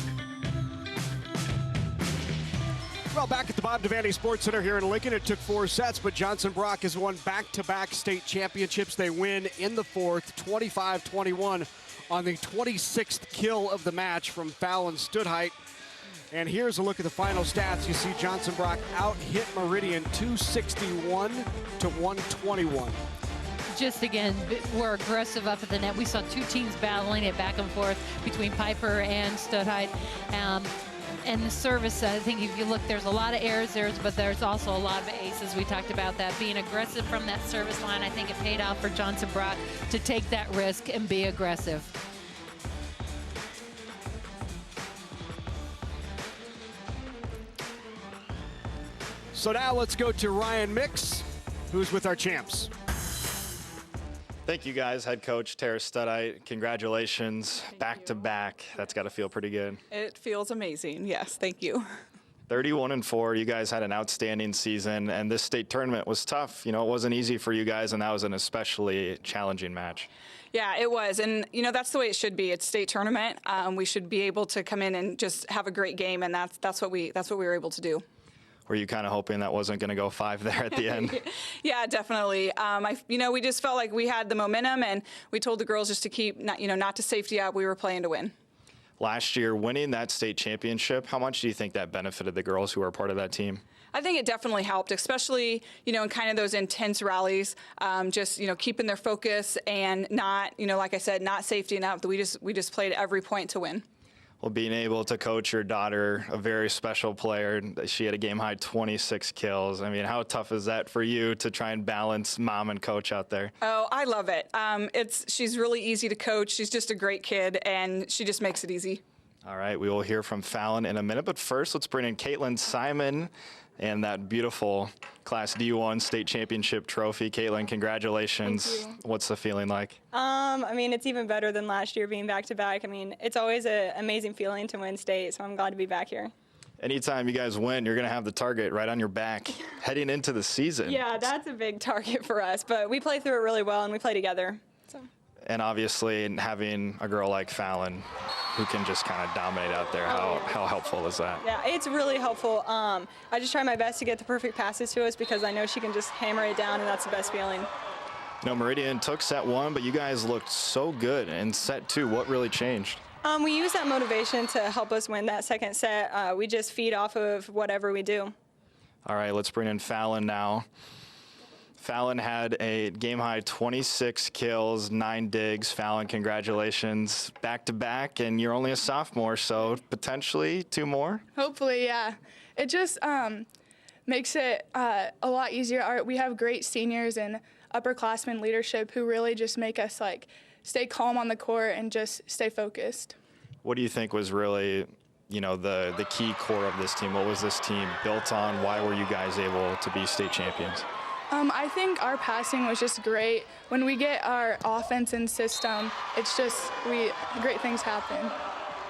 Well, back at the Bob Devaney Sports Center here in Lincoln, it took 4 sets, but Johnson Brock has won back-to-back state championships. They win in the 4th, 25-21 on the 26th kill of the match from Fallon Studheit. And here's a look at the final stats. You see Johnson Brock out-hit Meridian 261-121. Just again, we're aggressive up at the net. We saw 2 teams battling it back and forth between Piper and Studheit. And the service, I think if you look, there's a lot of errors there, but there's also a lot of aces. We talked about that. Being aggressive from that service line, I think it paid off for Johnson Brock to take that risk and be aggressive. So now let's go to Ryan Mix, who's with our champs. Thank you guys, head coach Tara Studheit. Congratulations, back to back. That's got to feel pretty good. It feels amazing. Yes, thank you. 31-4. You guys had an outstanding season, and this state tournament was tough. You know, it wasn't easy for you guys, and that was an especially challenging match. Yeah, it was, and you know that's the way it should be. It's state tournament. We should be able to come in and just have a great game, and that's what we were able to do. Were you kind of hoping that wasn't going to go 5 there at the end? Yeah, definitely. We just felt like we had the momentum, and we told the girls just to keep, not to safety up. We were playing to win. Last year, winning that state championship, how much do you think that benefited the girls who were part of that team? I think it definitely helped, especially, in kind of those intense rallies, keeping their focus and not, like I said, not safety up. We just played every point to win. Well, being able to coach your daughter, a very special player, she had a game-high 26 kills. I mean, how tough is that for you to try and balance mom and coach out there? Oh, I love it. She's really easy to coach. She's just a great kid, and she just makes it easy. All right, we will hear from Fallon in a minute, but first let's bring in Caitlin Simon and that beautiful Class D1 state championship trophy. Caitlin, congratulations. Thank you. What's the feeling like? It's even better than last year being back-to-back. It's always an amazing feeling to win state, so I'm glad to be back here. Anytime you guys win, you're going to have the target right on your back heading into the season. Yeah, that's a big target for us, but we play through it really well, and we play together. So. And obviously, having a girl like Fallon who can just kind of dominate out there, how helpful is that? Yeah, it's really helpful. I just try my best to get the perfect passes to us because I know she can just hammer it down, and that's the best feeling. Meridian took set 1, but you guys looked so good in set 2. What really changed? We use that motivation to help us win that second set. We just feed off of whatever we do. All right, let's bring in Fallon now. Fallon had a game-high 26 kills, 9 digs. Fallon, congratulations. Back-to-back, and you're only a sophomore, so potentially 2 more? Hopefully, yeah. It just makes it a lot easier. We have great seniors and upperclassmen leadership who really just make us stay calm on the court and just stay focused. What do you think was really, the key core of this team? What was this team built on? Why were you guys able to be state champions? I think our passing was just great. When we get our offense and system, it's just great things happen.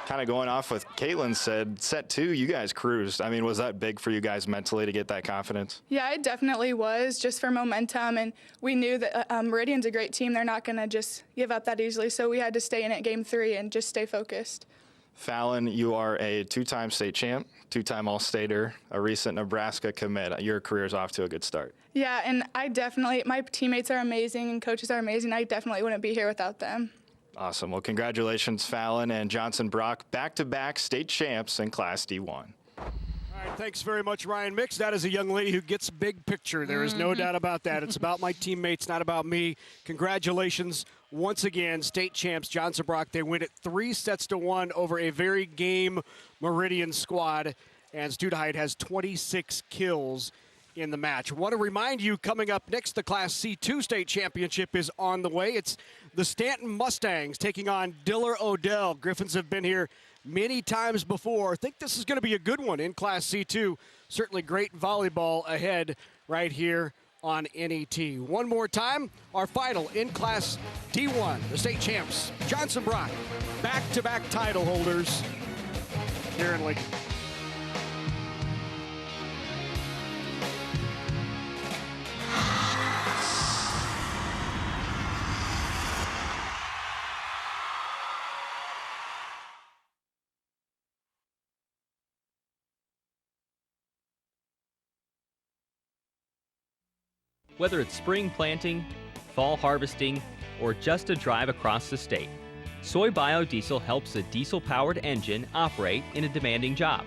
Kind of going off what Caitlin said, set 2, you guys cruised. Was that big for you guys mentally to get that confidence? Yeah, it definitely was, just for momentum, and we knew that Meridian's a great team. They're not going to just give up that easily, so we had to stay in it game 3 and just stay focused. Fallon, you are a 2-time state champ, 2-time All-Stater, a recent Nebraska commit. Your career's off to a good start. Yeah, and my teammates are amazing and coaches are amazing. I definitely wouldn't be here without them. Awesome. Well, congratulations, Fallon and Johnson Brock, back-to-back state champs in Class D1. All right, thanks very much, Ryan Mix. That is a young lady who gets big picture. There is no doubt about that. It's about my teammates, not about me. Congratulations once again, state champs Johnson Brock. They win it 3-1 over a very game Meridian squad, and Studehite has 26 kills in the match. I want to remind you, coming up next, the Class C2 state championship is on the way. It's the Stanton Mustangs taking on Diller Odell. Griffins have been here many times before. I think this is going to be a good one in Class C2. Certainly great volleyball ahead right here on NET. One more time, our final in Class D1, the state champs, Johnson Brock, back-to-back title holders here in Lincoln. Whether it's spring planting, fall harvesting, or just a drive across the state, soy biodiesel helps a diesel-powered engine operate in a demanding job.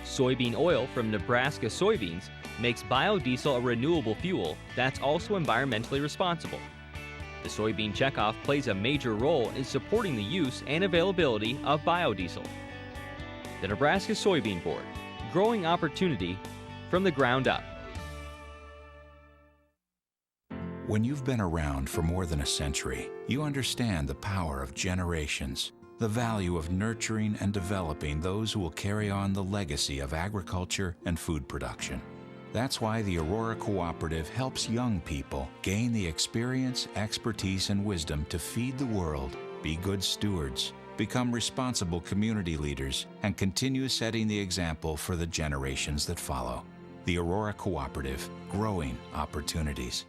Soybean oil from Nebraska soybeans makes biodiesel a renewable fuel that's also environmentally responsible. The soybean checkoff plays a major role in supporting the use and availability of biodiesel. The Nebraska Soybean Board, growing opportunity from the ground up. When you've been around for more than a century, you understand the power of generations, the value of nurturing and developing those who will carry on the legacy of agriculture and food production. That's why the Aurora Cooperative helps young people gain the experience, expertise, and wisdom to feed the world, be good stewards, become responsible community leaders, and continue setting the example for the generations that follow. The Aurora Cooperative, growing opportunities.